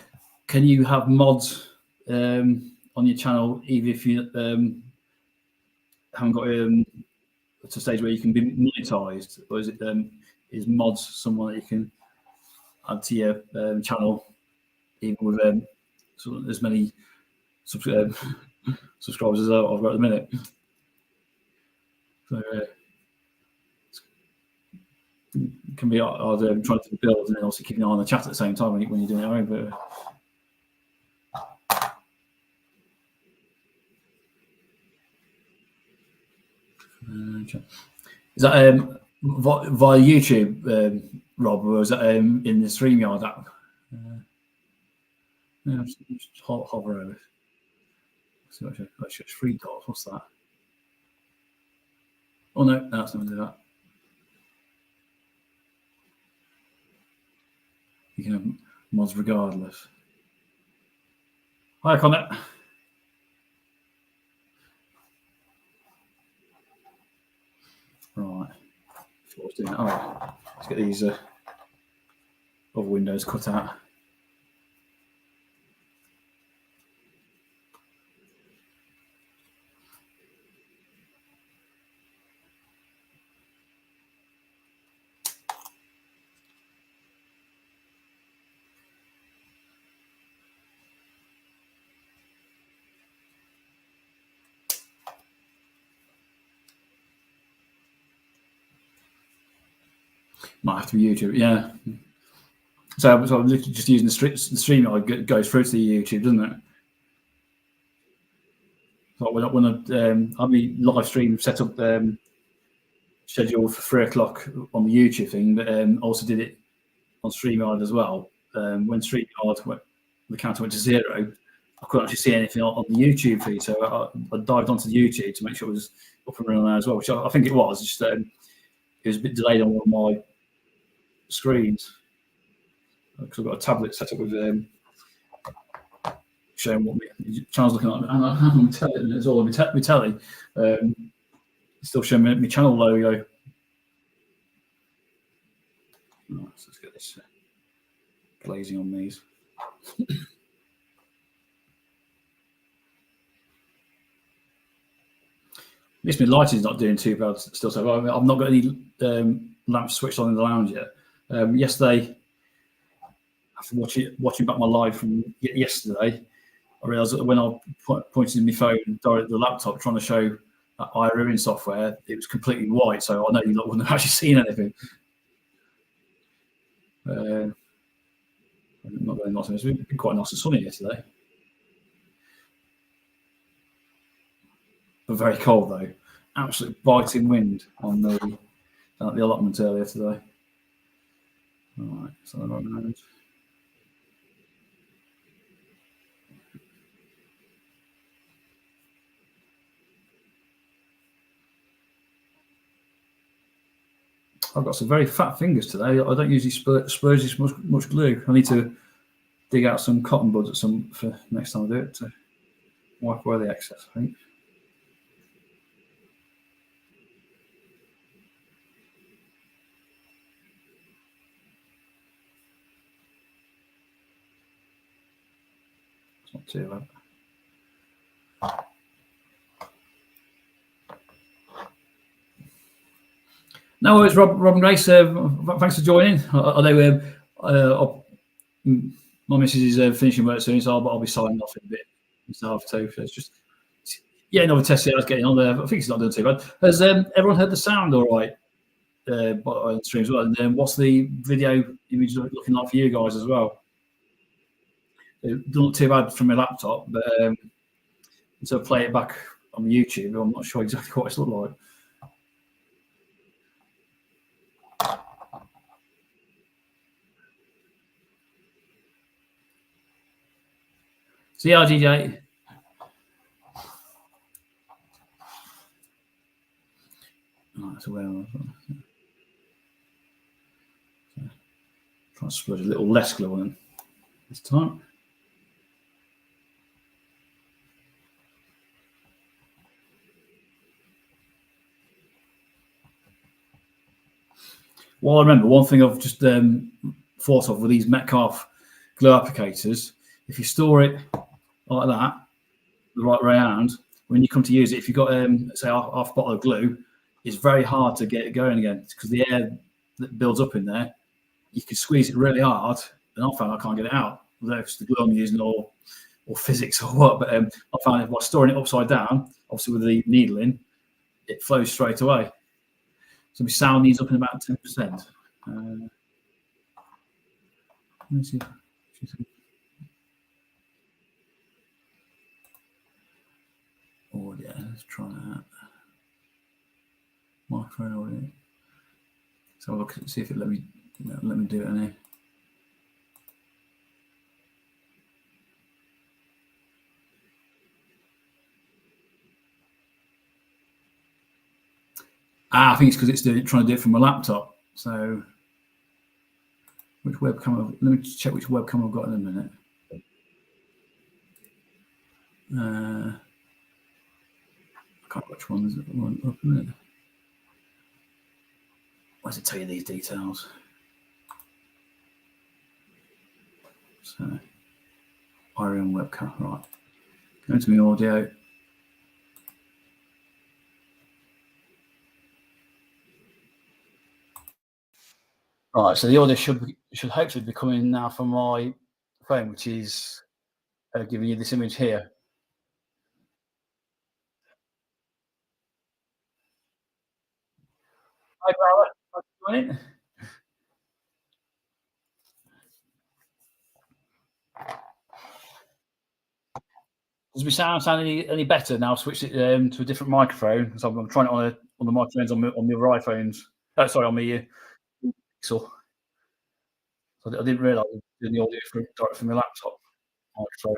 can you have mods on your channel, even if you haven't got to a stage where you can be monetized, or is it is mods someone that you can add to your channel, even with as many subscribers as I've got at the minute? So it can be hard trying to build and then also keeping an eye on the chat at the same time when you're doing it over. Is that via YouTube, Rob, or is that in the StreamYard app? Yeah, just hover over it. See what it's 3 dots. What's that? Oh no, that's not going to do that. You can have mods regardless. Hi, Connor. Right. What's doing? All right. Let's get these other windows cut out. Might have to be YouTube, yeah. So I'm literally just using the stream. It goes through to the YouTube, doesn't it? So when I be live stream set up scheduled for 3 o'clock on the YouTube thing, but also did it on StreamYard as well. When StreamYard the counter went to 0, I couldn't actually see anything on the YouTube feed. So I dived onto the YouTube to make sure it was up and running there as well, which I think it was. Just it was a bit delayed on one of my screens because I've got a tablet set up with showing what my channel's looking like. And I have my telly, and it's all on my telly. It's still showing my channel logo. Right, so let's get this glazing on these. At least my lighting's not doing too bad still. So I've not got any lamps switched on in the lounge yet. Yesterday, after watching back my live from yesterday, I realised that when I pointed my phone directly at the laptop trying to show that iRuin software, it was completely white. So I know you wouldn't have actually seen anything. Not very nice. It's been quite nice and sunny yesterday. But very cold though. Absolute biting wind on the allotment earlier today. All right, so the right hand. I've got some very fat fingers today. I don't usually splurge much glue. I need to dig out some cotton buds for next time I do it to wipe away the excess, I think. It's not too bad. No worries, Rob and Grace. Thanks for joining. I know my missus is finishing work soon, so I'll be signing off in a bit. It's half 2. So it's just another test. I was getting on there. I think it's not doing too bad. Has everyone heard the sound all right on the stream as well? And then what's the video image looking like for you guys as well? It doesn't look too bad from my laptop, but to play it back on YouTube, I'm not sure exactly what it's looked like. So yeah, DJ. Right, so where am I? Try to spread a little less glue on this time. Well, I remember one thing I've just thought of with these Metcalfe glue applicators. If you store it like that, the right way around, when you come to use it, if you've got say half a bottle of glue, it's very hard to get it going again because the air that builds up in there, you can squeeze it really hard, and I found I can't get it out. Whether it's the glue I'm using or physics or what, but I found it by storing it upside down, obviously with the needle in, it flows straight away. So my sound needs up in about 10%. Let me see. Audio, let's try that. Microphone audio. So I'll look and see if it let me do it in here. I think it's because it's trying to do it from my laptop. So which webcam? Let me check which webcam I've got in a minute. I can't which one is it. One up a minute. Why does it tell you these details? So iRuin webcam, right. Go to my audio. Right, so the audio should hopefully be coming now from my phone, which is giving you this image here. Hi, Barbara. How's it going? Does my sound any better now? I've switched it to a different microphone. So I'm trying it on the microphones on the iPhones. Sorry, on my Pixel. I didn't realise I was doing the audio direct from my laptop microphone.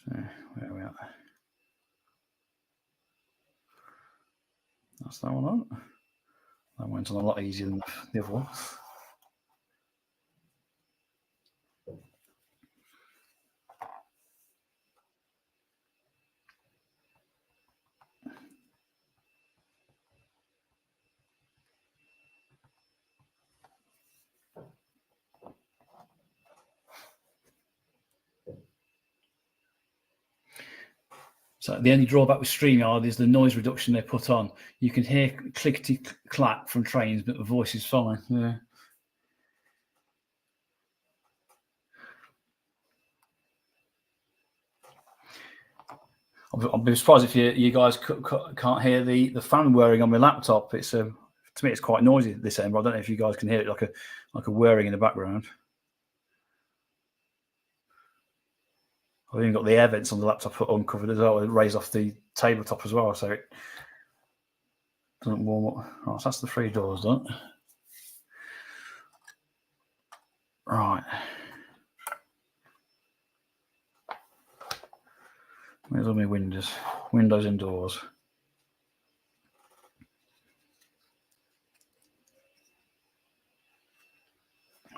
So where are we at? That's that one on. That went on a lot easier than the other one. So the only drawback with StreamYard is the noise reduction they put on. You can hear clickety clack from trains, but the voice is fine. Yeah. I'll be surprised if you guys can't hear the fan whirring on my laptop. It's to me it's quite noisy this end, but I don't know if you guys can hear it like a whirring in the background. I've even got the air vents on the laptop uncovered as well, raised off the tabletop as well, so it doesn't warm up. Right, so that's the 3 doors done. Right. Where's all my windows? Windows and doors.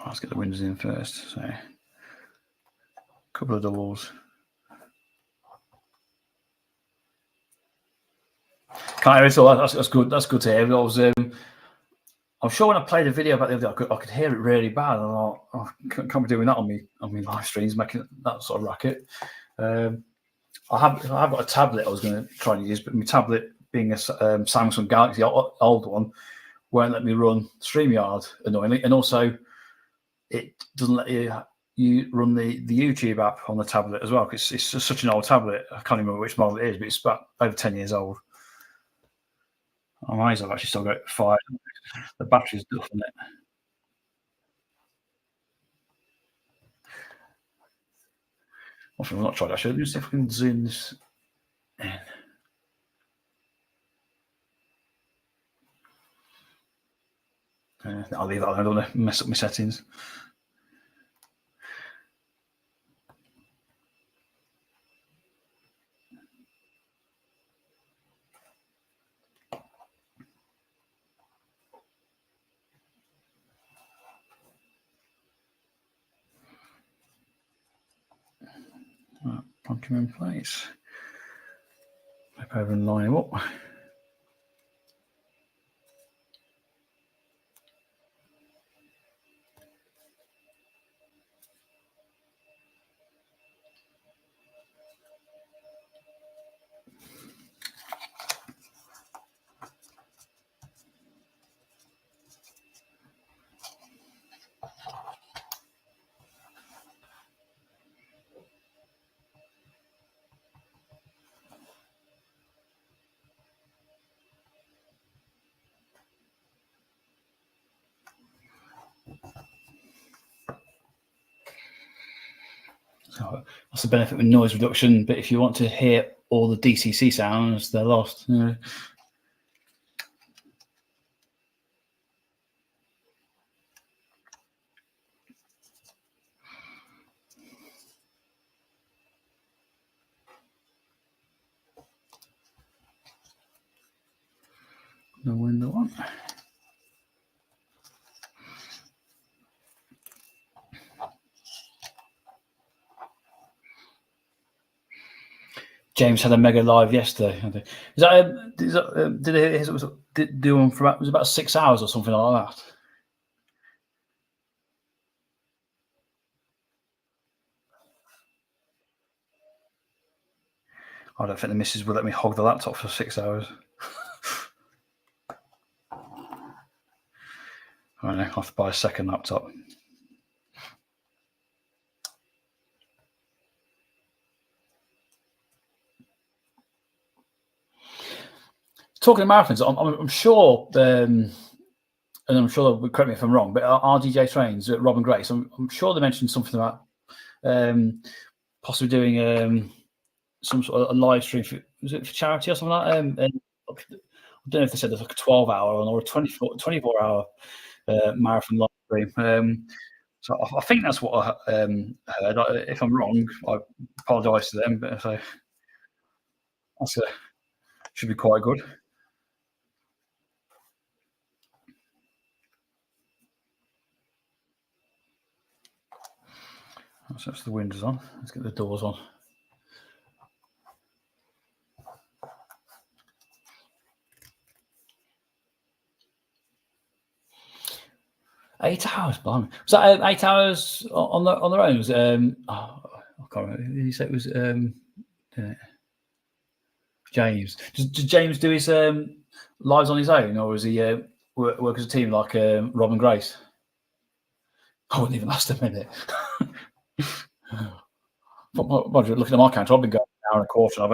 Let's get the windows in first. So, a couple of doors. Can't hear it all. That's good. That's good to hear. I'm sure when I played a video about the other day, I could hear it really bad. And I thought, oh, can't be doing that on me live streams, making that sort of racket. I have got a tablet I was going to try and use, but my tablet, being a Samsung Galaxy old one, won't let me run StreamYard annoyingly, and also it doesn't let you run the YouTube app on the tablet as well, because it's just such an old tablet. I can't remember which model it is, but it's about over 10 years old. I'm amazed I've actually still got it fired. The battery's duff on it. I've not tried that. Should I see if I can zoom this in? I'll leave that alone. I don't want to mess up my settings. Right, plonk him in place. Flip over and line him up. So that's the benefit with noise reduction. But if you want to hear all the DCC sounds, they're lost. No window on. James had a mega live yesterday. Did it do one for it was about 6 hours or something like that? I don't think the missus will let me hog the laptop for 6 hours. I know, I'll have to buy a second laptop. Talking of marathons, I'm sure, and I'm sure, correct me if I'm wrong, but RDJ Trains, Rob and Grace, I'm sure they mentioned something about possibly doing some sort of a live stream was it for charity or something like that? don't know if they said there's like a 12-hour or a 24-hour marathon live stream. So I think that's what I heard. If I'm wrong, I apologise to them, but so that's should be quite good. So that's the windows on. Let's get the doors on. Eight hours, blimey. Was that 8 hours on their own? Was I can't remember. Did you say it was James? Does James do his lives on his own, or is he work as a team like Rob and Grace? I wouldn't even last a minute. Roger, looking at my counter, I've been going an hour and a quarter. I've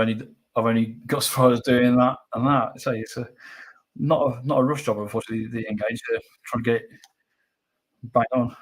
only got as far as doing that and that. So it's not a rush job, unfortunately. The engaged trying to get it bang on.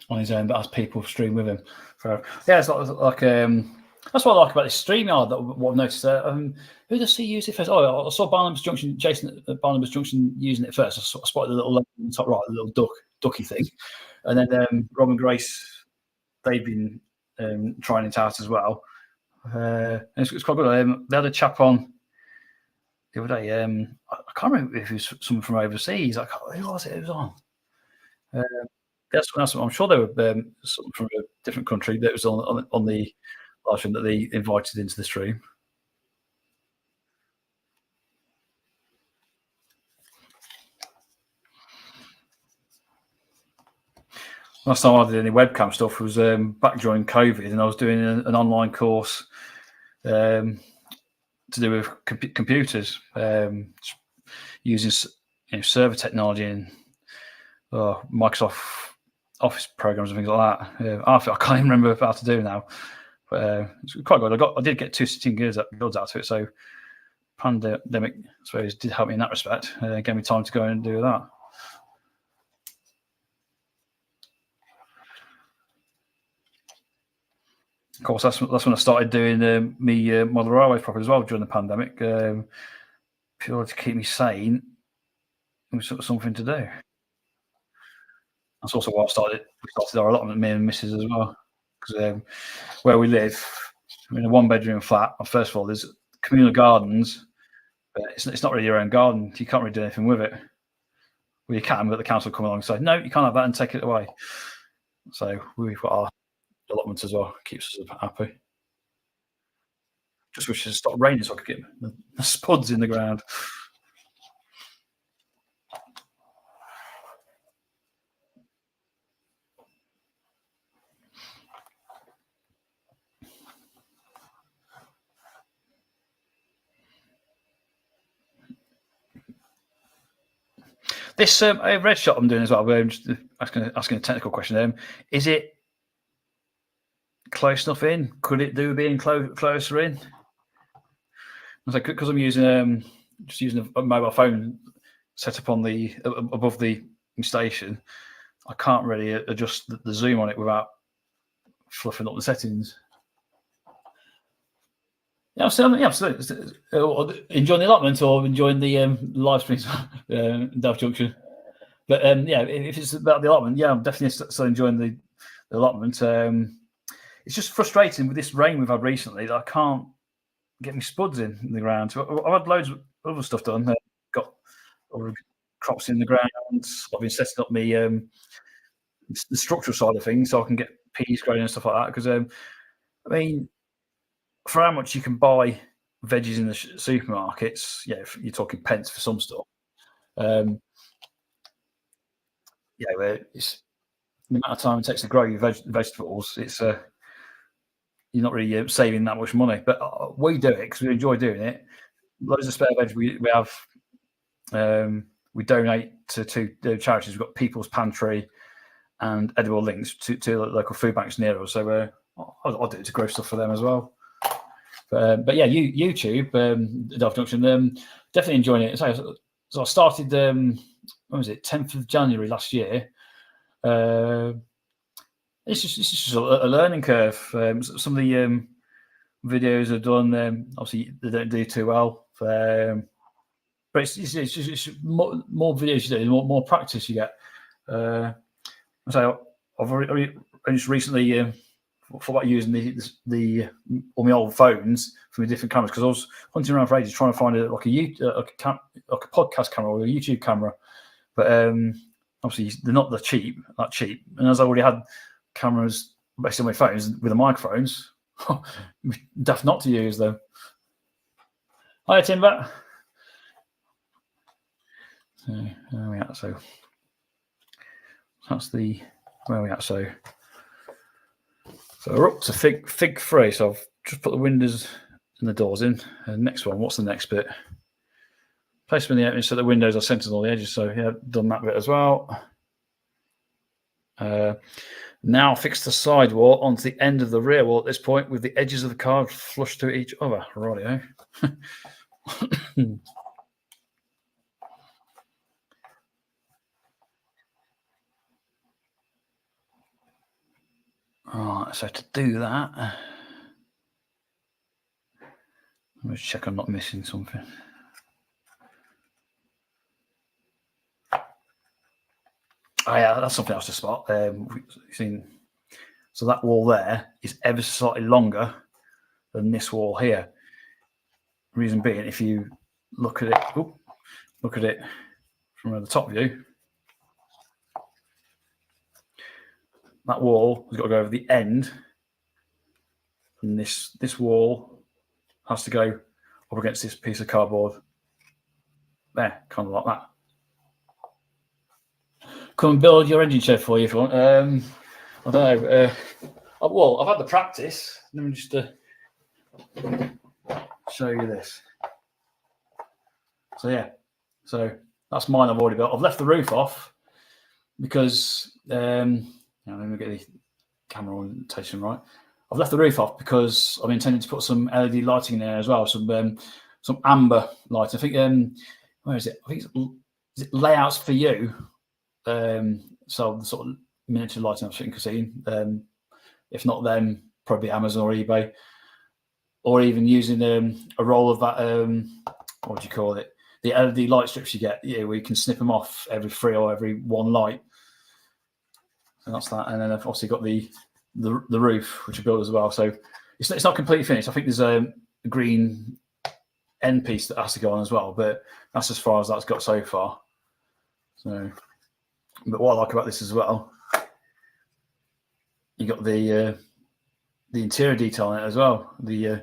On his own, but has people stream with him. So yeah, it's like that's what I like about this StreamYard. That what I've noticed. Who does he use it first? Oh, I saw Barnabas Junction, Jason at Barnabas Junction using it first. I spotted the little on the top right, the little ducky thing, and then Rob and Grace, they've been trying it out as well. It's quite good. They had a chap on the other day. I can't remember if it was someone from overseas. Who was it? It was on. That's what I'm sure they were someone from a different country that was on the live stream that they invited into the stream. Last time I did any webcam stuff was back during COVID, and I was doing an online course to do with computers, using server technology and Microsoft Office programs and things like that. I can't even remember how to do now, but it's quite good. I did get 2 sitting guilds out to it, so pandemic, I suppose, did help me in that respect. Gave me time to go and do that. Of course, that's when I started doing me model railways properly as well during the pandemic, purely to keep me sane. It was something to do. That's also why we started our allotment, me and Mrs. as well, because where we live, we're in a one-bedroom flat. First of all, there's communal gardens, but it's not really your own garden. You can't really do anything with it. Well, you can, but the council come along and say, no, you can't have that, and take it away. So we've got our allotment as well. Keeps us happy. Just wish it stopped raining so I could get the spuds in the ground. This red shot I'm doing as well. I'm just asking a technical question. Is it close enough in? Could it do being closer in? Because I'm using just using a mobile phone set up on the above the station, I can't really adjust the zoom on it without fluffing up the settings. Yeah, absolutely. Enjoying the allotment or enjoying the live streams, Delft Junction. But yeah, if it's about the allotment, yeah, I'm definitely still enjoying the allotment. It's just frustrating with this rain we've had recently that I can't get my spuds in the ground. So I've had loads of other stuff done. Got crops in the ground. I've been setting up the structural side of things so I can get peas growing and stuff like that. Because I mean, for how much you can buy veggies in the supermarkets, yeah, you're talking pence for some stuff. Yeah, it's the amount of time it takes to grow your vegetables. It's you're not really saving that much money. But we do it because we enjoy doing it. Loads of spare veg we have. We donate to charities. We've got People's Pantry and Edible Links to local food banks near us. So I'll do it to grow stuff for them as well. But yeah, YouTube, Delft Junction, definitely enjoying it. So I started, when was it, 10th of January last year. It's just a learning curve. Some of the videos are done. Obviously, they don't do too well. But it's just more videos you do, more practice you get. So I've already just recently thought about using the on my old phones for my different cameras, because I was hunting around for ages trying to find a podcast camera or a YouTube camera, but obviously they're not that cheap. And as I already had cameras based on my phones with the microphones, daft not to use them. Hi, Timber. So where are we at? So that's the where are we at? So we're up to fig 3. So I've just put the windows and the doors in. Next one, what's the next bit? Place them in the opening so the windows are centered on all the edges. So yeah, done that bit as well. Now fix the side wall onto the end of the rear wall at this point with the edges of the card flush to each other. Rightio. Right, so to do that, let me check I'm not missing something. Oh yeah, that's something else to spot. So that wall there is ever so slightly longer than this wall here. Reason being, if you look at it from the top view, that wall has got to go over the end, and this wall has to go up against this piece of cardboard. There, kind of like that. Come and build your engine shed for you if you want. I don't know. Well, I've had the practice. Let me just show you this. So yeah, so that's mine. I've already built. I've left the roof off because let me get the camera orientation right. I've left the roof off because I'm intending to put some LED lighting in there as well. Some amber light. I think where is it? I think is it Layouts for You. So the sort of miniature lighting I was thinking of seeing. If not them, probably Amazon or eBay, or even using a roll of that. What do you call it? The LED light strips you get, where you can snip them off every 3 or every 1 light. And that's that. And then I've obviously got the roof, which I built as well. So it's not completely finished. I think there's a green end piece that has to go on as well, but that's as far as that's got so far. So, but what I like about this as well, you got the interior detail in it as well. The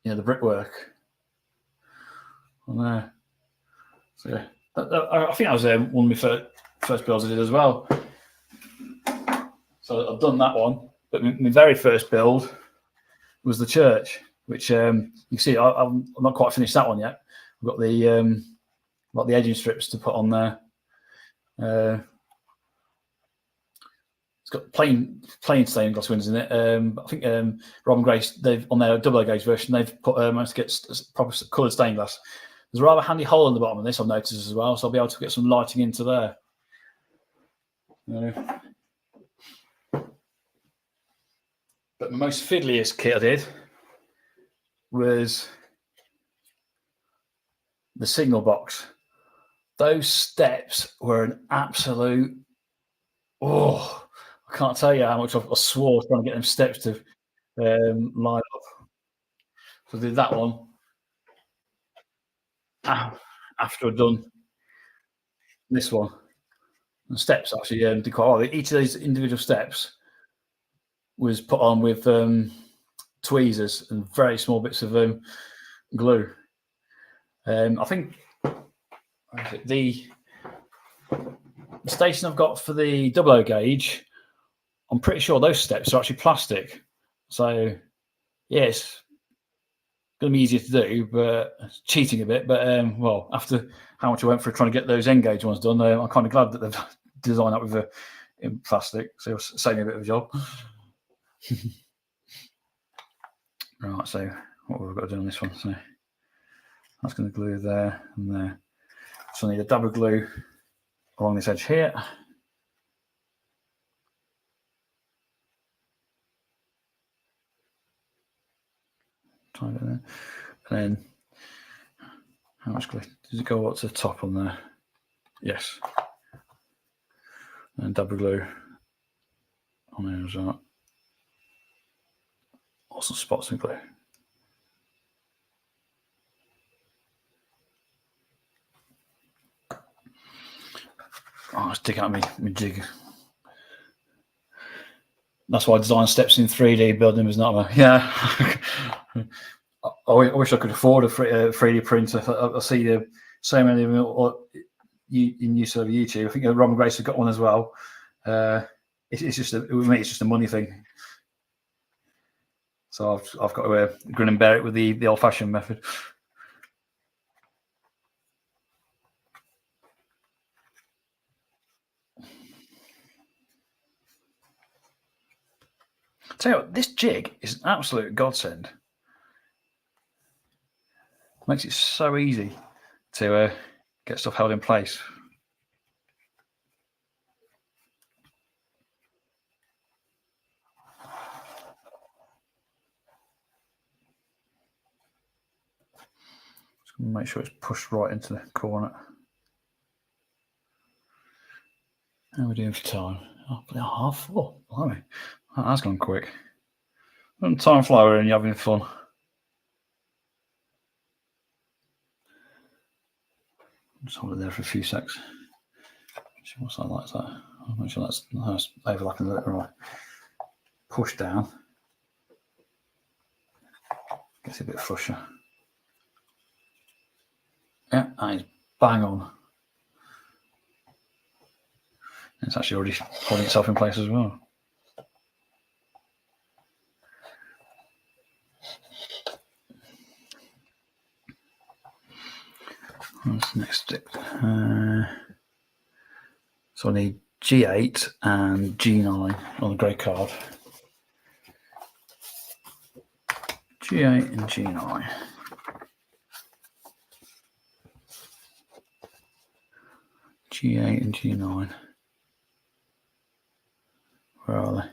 brickwork on there. So yeah, I think that was one of my first builds I did as well. So I've done that one, but my very first build was the church, which you can see I'm not quite finished that one yet. I've got the edging strips to put on there. It's got plain stained glass windows in it. I think Rob and Grace, they've on their double gauge version, they've put managed to get proper coloured stained glass. There's a rather handy hole in the bottom of this I've noticed as well, so I'll be able to get some lighting into there. But the most fiddliest kit I did was the signal box. Those steps were an absolute, I can't tell you how much I swore trying to get them steps to line up. So I did that one after I'd done this one. The steps actually did quite well. Each of these individual steps was put on with tweezers and very small bits of glue. I think the station I've got for the double O gauge, I'm pretty sure those steps are actually plastic. So yeah, it's going to be easier to do, but it's cheating a bit. But well, after how much I went for trying to get those N-gauge ones done, I'm kind of glad that they've designed that with in plastic, so it'll save me a bit of a job. Right, so what we've got to do on this one? So that's going to glue there and there. So I need a dab of glue along this edge here. Try it there. And then how much glue? Does it go up to the top on there? Yes. And dab of glue on there as well. Also spots of glue. Oh, let's dig out my jig. That's why design steps in 3D, building was not a... Yeah. I wish I could afford a 3D printer. I see so many of them in use over YouTube. I think Robin Grace has got one as well. It's just with me, it's just a money thing. So I've got to grin and bear it with the old-fashioned method. Tell you what, this jig is an absolute godsend. Makes it so easy to get stuff held in place. Just gonna make sure it's pushed right into the corner. How are we doing for time? Oh, 4:30. Blimey. That's gone quick. Time flower and you're having fun. Just hold it there for a few secs. What's that like? I'll make sure that's overlapping a little. Right. Push down. Gets a bit flusher. Yeah, that is bang on. It's actually already holding itself in place as well. What's the next step? So I need G8 and G9 on the grey card. G8 and G9. G8 and G9. Where are they?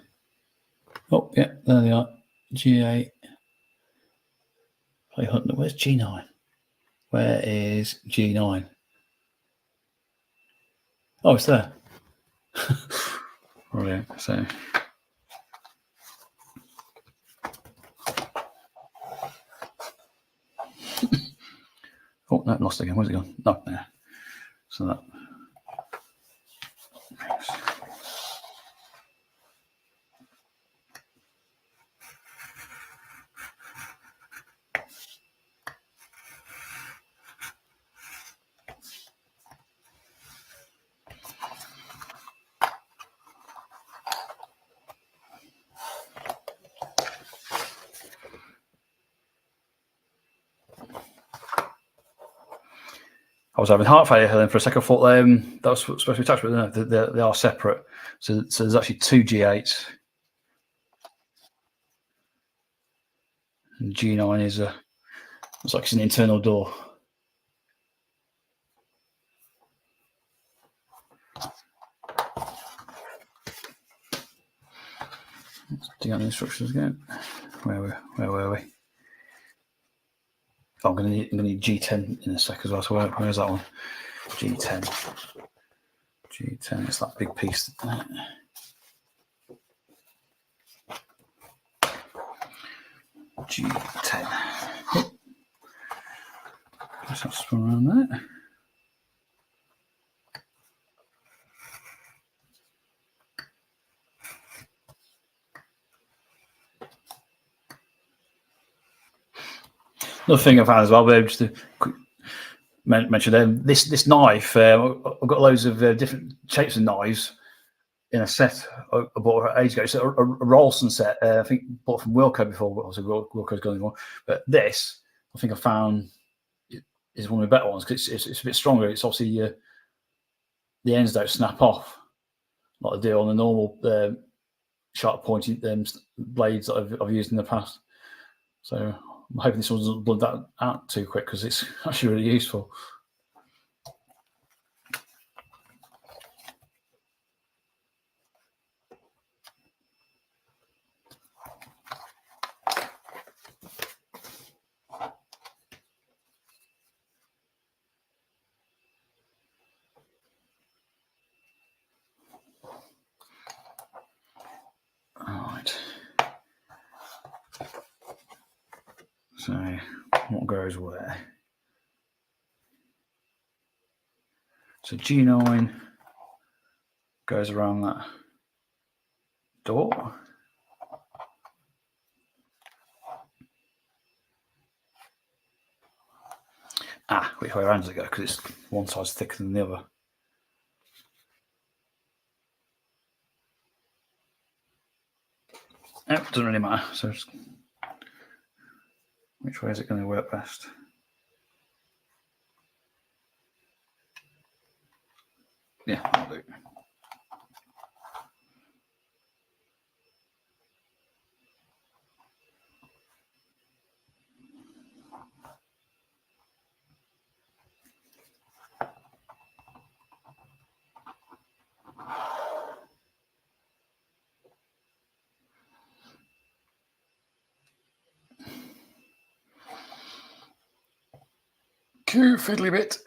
Oh, yeah, there they are. G8. Play Hunter. Where's G9? Where is G9? Oh, it's there. Brilliant. So. Oh, no, lost again. Where's it gone? No, there. So that. I was having heart failure then for a second. I thought that was supposed to be attached, but no, they are separate. So there's actually two G8s. And G9 is it's like it's an internal door. Let's dig out the instructions again. Where were we? Oh, I'm going to need G10 in a sec as well. So where's that one? G10. G10. It's that big piece. G10. Oh. Guess that's around there. Another thing I've had as well, just to mention this knife. I've got loads of different shapes of knives, in a set I bought ages ago. It's a Rolson set. I think bought from Wilco before. Obviously, Wilco's gone anymore. But this, I think I found, is one of the better ones because it's a bit stronger. It's obviously the ends don't snap off like they do on the normal sharp pointy blades that I've used in the past. So I'm hoping this one doesn't blood that out too quick because it's actually really useful. Alright. So what goes where? So G9 goes around that door. Which way around does it go? Because it's one side's thicker than the other. It doesn't really matter. So which way is it going to work best? Yeah, I'll do. Cute fiddly bit.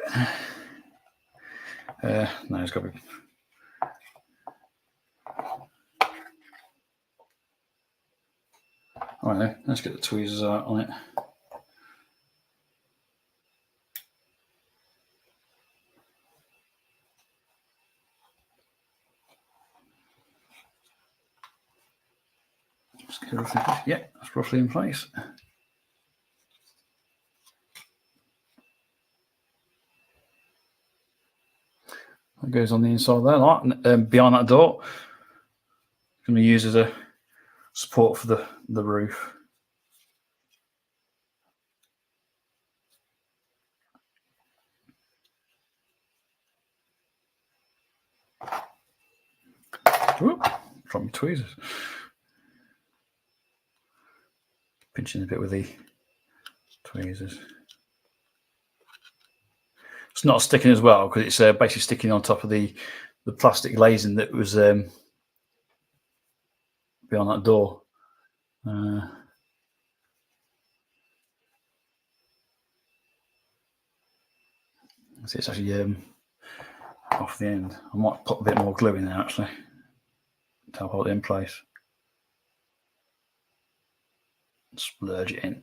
No, it's got to be. All right, let's get the tweezers out on it. Yeah, that's roughly in place. That goes on the inside there, like behind that door. Can be used as a support for the roof. Whoop, drop my tweezers. Pinching a bit with the tweezers. It's not sticking as well because it's basically sticking on top of the plastic glazing that was behind that door. So it's actually off the end. I might put a bit more glue in there actually to help hold it in place. Splurge it in.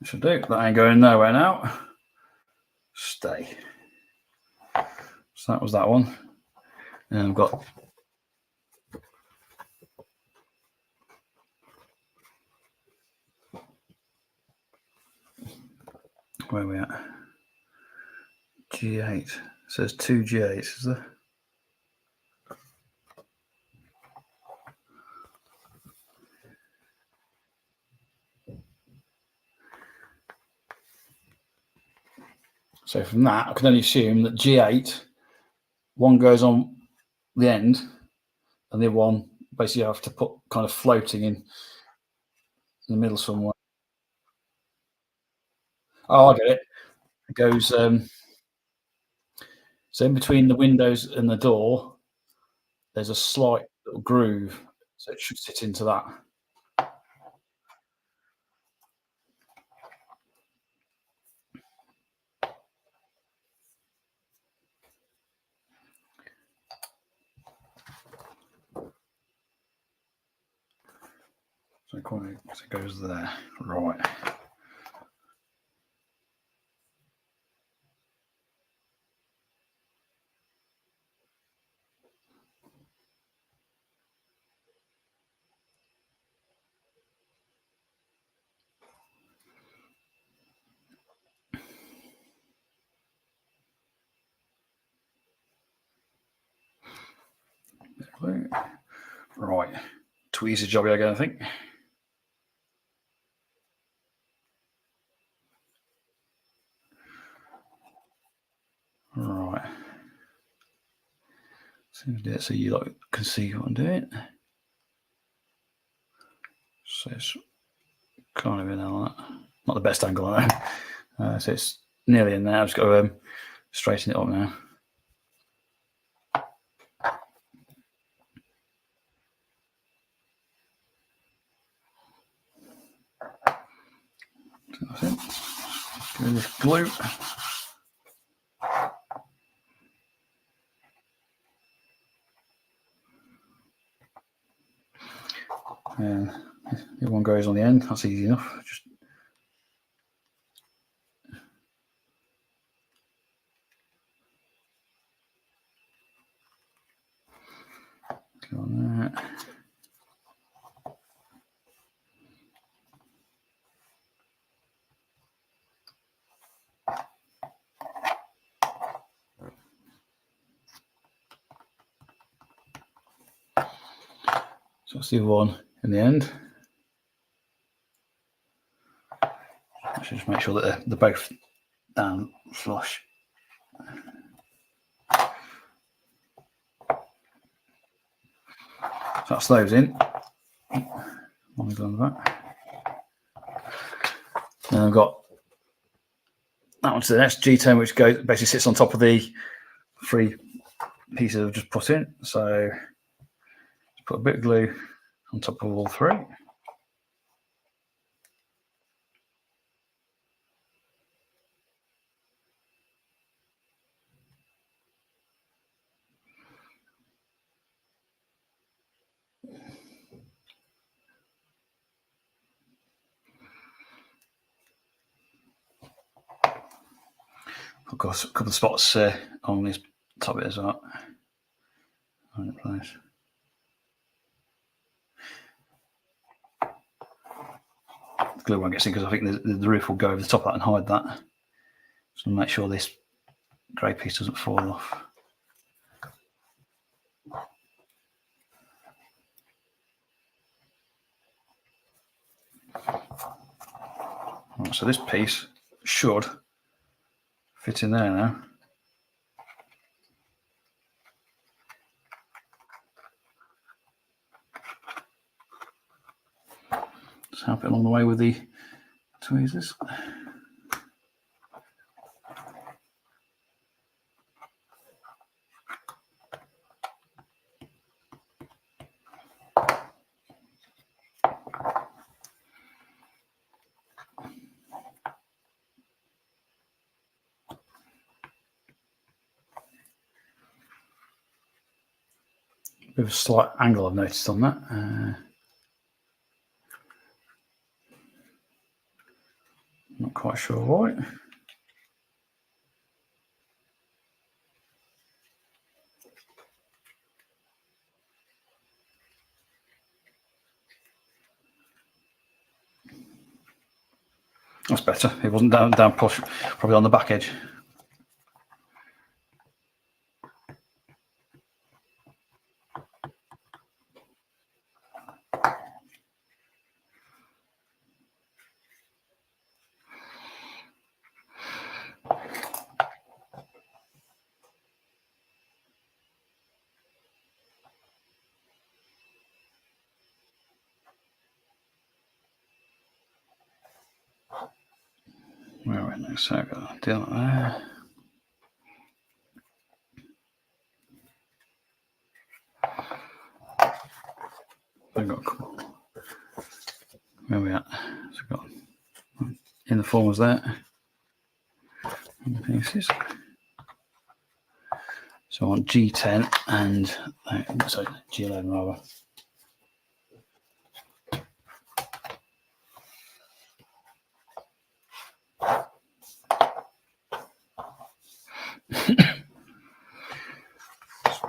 Should do. That ain't going nowhere now. Stay. So that was that one. And I've got where are we at? G8. It says 2 G8s, is there? So from that, I can only assume that G8, one goes on the end, and the other one basically you have to put kind of floating in the middle somewhere. Oh, I get it. It goes so in between the windows and the door, there's a slight little groove, so it should sit into that. So it goes there, right? squeeze the jobby again, I think. Right. So you can see what I'm doing. So it's kind of in there like that. Not the best angle I know. So it's nearly in there. I've just got to straighten it up now. So that's it. Give me this glue. And the one goes on the end. That's easy enough. Just go on there. So that's the other one in the end. I should just make sure that they're both down flush. So that's those in. One on the back. And I've got that one to the next G10, which basically sits on top of the 3 pieces I've just put in. So just put a bit of glue on top of all 3. Of course, a couple of spots on this top bit as well. The glue won't get in because I think the roof will go over the top of that and hide that. So make sure this grey piece doesn't fall off. Right, so this piece should fit in there now. Just help it along the way with the tweezers. Bit of a slight angle I've noticed on that. Not quite sure why. That's better. It wasn't down push, probably on the back edge. Where are we next? So I've got to deal with there. I've got a couple. Where are we at? So I've got in the formers there. And the pieces. So I want G10 and sorry, G11 rather.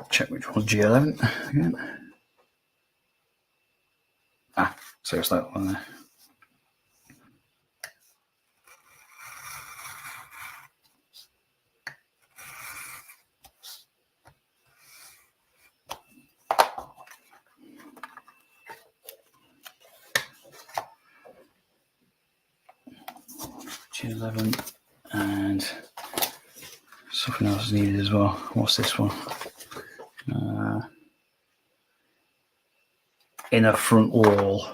Check which one's G11 again. So it's that one there. 11, and something else is needed as well. What's this one? Inner front wall.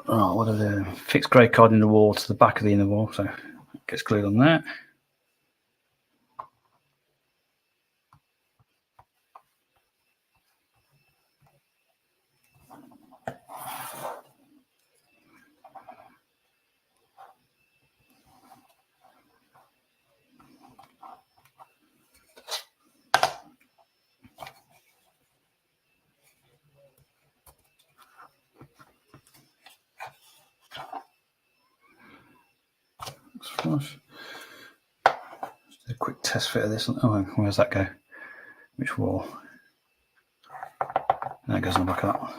Oh, what are the fixed grey card in the wall to the back of the inner wall, so it gets glued on that. Flush. Just a quick test fit of this. Oh, where's that go? Which wall? That goes on the back of that.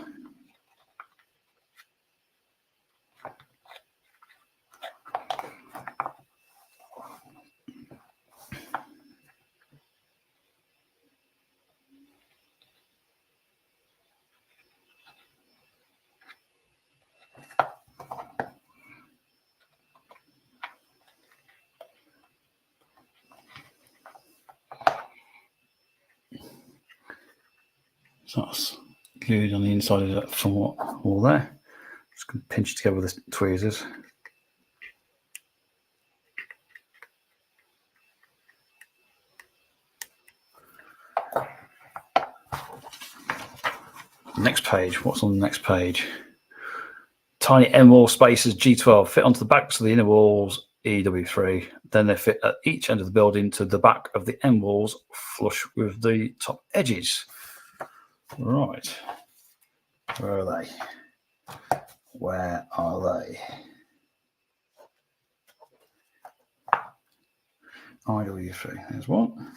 So that's glued on the inside of that front wall there. Just going to pinch it together with the tweezers. Next page. What's on the next page? Tiny end wall spaces G12 fit onto the backs of the inner walls EW3. Then they fit at each end of the building to the back of the end walls, flush with the top edges. Right. Where are they? Where are they? IW3. There's one.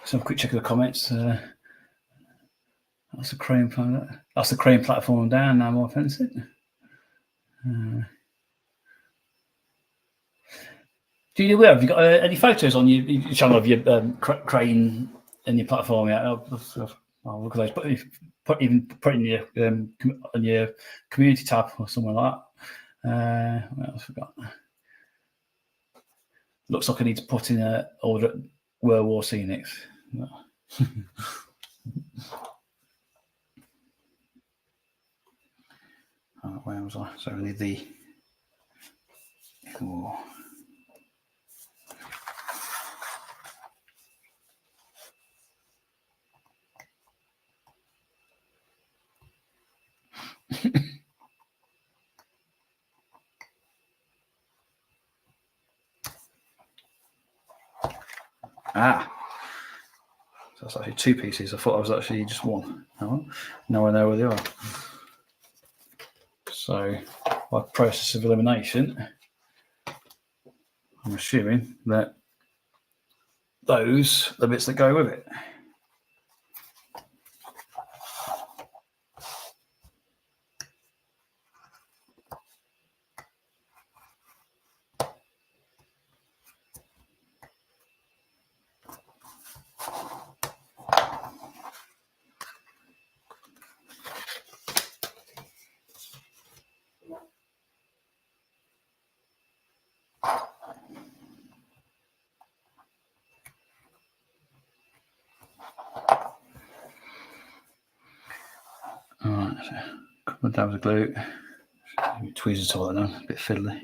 So a quick check of the comments. That's the crane platform. That's the crane platform down. Now more offensive. Do you have you got any photos on your channel of your crane and your platform yet? I'll look at those. Put in your on your community tab or somewhere like that. What else we got? Looks like I need to put in a order World War Scenics. Where was I? So I need the. Oh. So that's actually two pieces. I thought I was actually just one. Now I know where they are. So, by process of elimination, I'm assuming that those are the bits that go with it. Alright, so a couple of dabs of glue. Tweezers to all that now, a bit fiddly.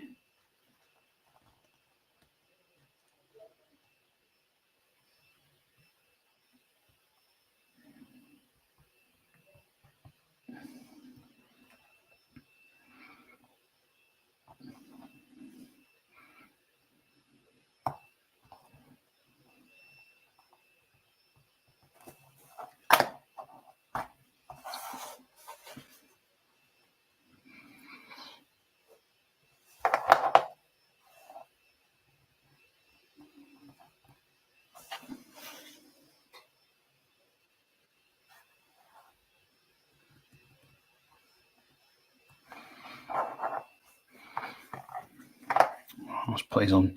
I'll just put these on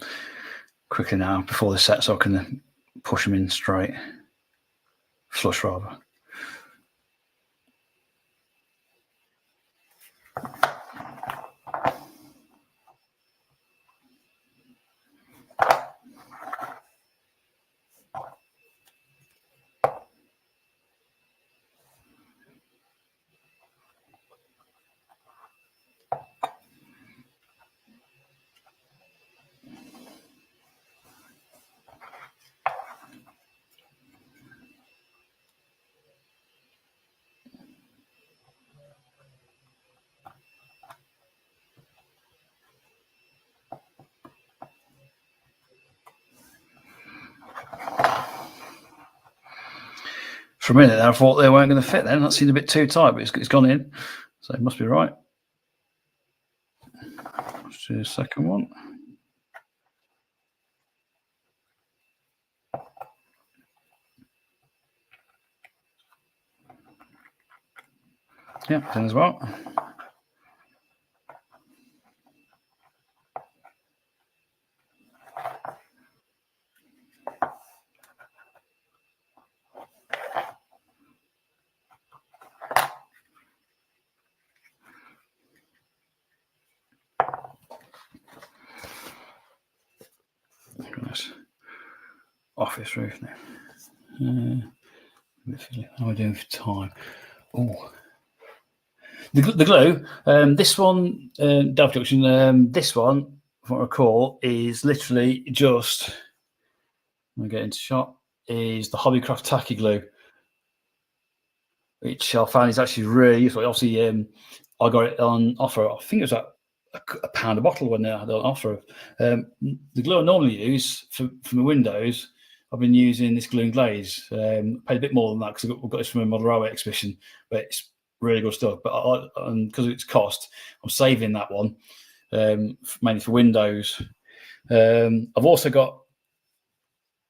quickly now before the set so I can push them in straight. Flush rather. For a minute, I thought they weren't going to fit then. That seemed a bit too tight, but it's gone in. So it must be right. Let's do the second one. Yeah, then as well. Nice. Office roof now. How are we doing for time? Oh, the glue. This one, Dove Junction. This one, if I recall, is literally just. When I get into shot, is the Hobbycraft tacky glue, which I found is actually really useful. Obviously, I got it on offer. I think it was like a pound a bottle when they had on offer. The glue I normally use for my windows, I've been using this glue and glaze. Paid a bit more than that because I've got this from a model railway exhibition, but it's really good stuff. But because of its cost, I'm saving that one mainly for windows. I've also got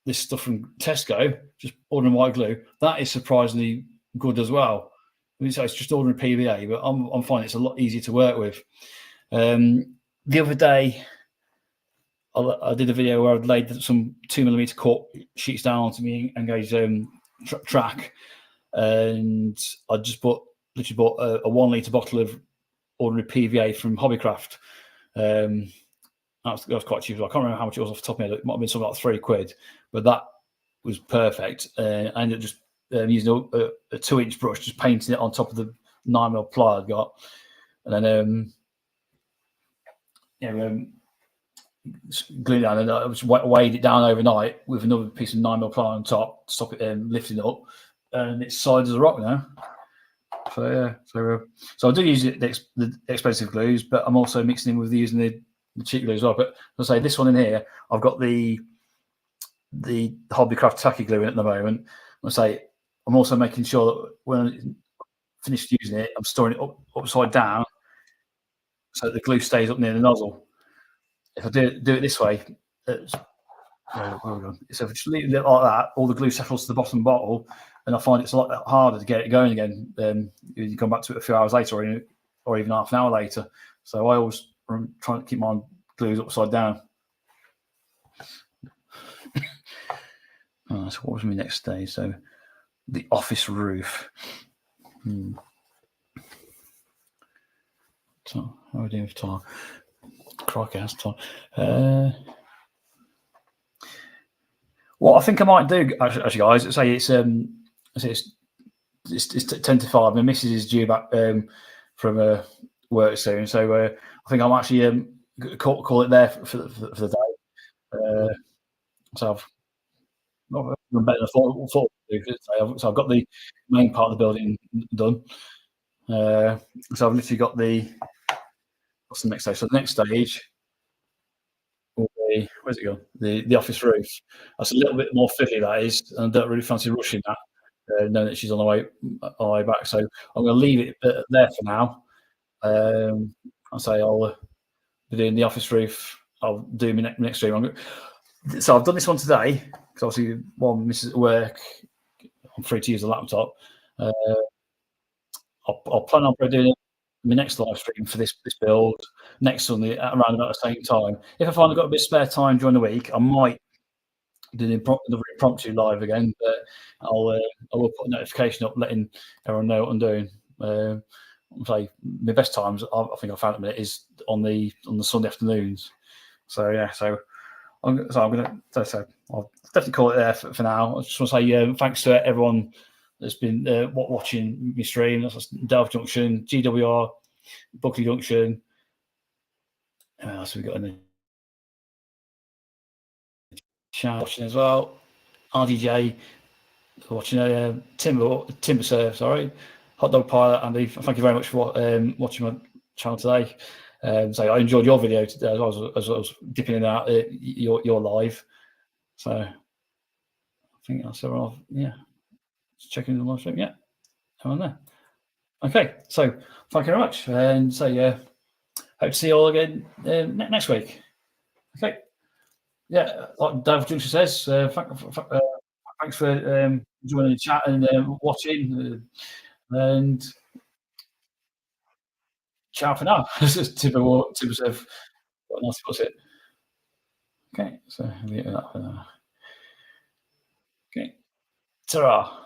this stuff from Tesco, just ordinary white glue. That is surprisingly good as well. So it's just ordinary PVA, but I'm finding it's a lot easier to work with. The other day, I did a video where I'd laid some 2mm cut sheets down onto me engaged track, and I just literally bought a 1 litre bottle of ordinary PVA from Hobbycraft. That was quite cheap. I can't remember how much it was off the top of my head. It might have been something like £3, but that was perfect. I ended up just using a 2-inch brush, just painting it on top of the 9mm ply I'd got, and then glued it down. And I just weighed it down overnight with another piece of 9mm ply on top to stop it lifting up, and it's solid as a rock now. So yeah, so I do use the expensive glues, but I'm also mixing in with using the cheap glue as well. But as I say, this one in here, I've got the Hobbycraft tacky glue in at the moment. I say I'm also making sure that when I finish using it, I'm storing it upside down so that the glue stays up near the nozzle. If I do it this way, so if I just leave it like that, all the glue settles to the bottom bottle, and I find it's a lot harder to get it going again. You come back to it a few hours later, or even half an hour later. So I always try to keep my glues upside down. So what was my next day? So the office roof. So how are we doing for time? Crikey, that's time. What I think I might do, actually, guys, say it's 10 to 5. My missus is due back from work soon, so I think I'm actually call it there for the day. So I've done better than I thought to do. So I've got the main part of the building done. So I've literally got what's the next stage? So the next stage will be, where's it gone? The office roof. That's a little bit more fiddly, that is, and I don't really fancy rushing that, knowing that she's on the way back. So I'm going to leave it there for now. I'll say I'll be doing the office roof. I'll do my next stream. So I've done this one today because obviously while Mrs. at work, I'm free to use the laptop. I'll plan on doing it my next live stream for this build next Sunday at around about the same time. If I find I've got a bit of spare time during the week, I might do the impromptu live again, but I will put a notification up letting everyone know what I'm doing. Say my best times I think I found at the minute is on the Sunday afternoons. So yeah, so I'm gonna so I'll definitely call it there for now. I just want to say thanks to everyone that's been watching my stream. That's Delve Junction, GWR, Buckley Junction. What else have we got in the chat watching as well? RDJ watching, Timber Surf, sorry, Hot Dog Pilot, Andy. Thank you very much for watching my channel today. So I enjoyed your video today as I was dipping in and out your live. So I think that's all. Yeah, just checking the live stream. Yeah, come on there. Okay, so thank you very much, and so yeah, hope to see you all again next week. Okay, yeah, like Dave Junction says, thanks for joining the chat and watching, and ciao for now. This is typical of what else was it? Okay, so leave that for now. Okay, ta-ra.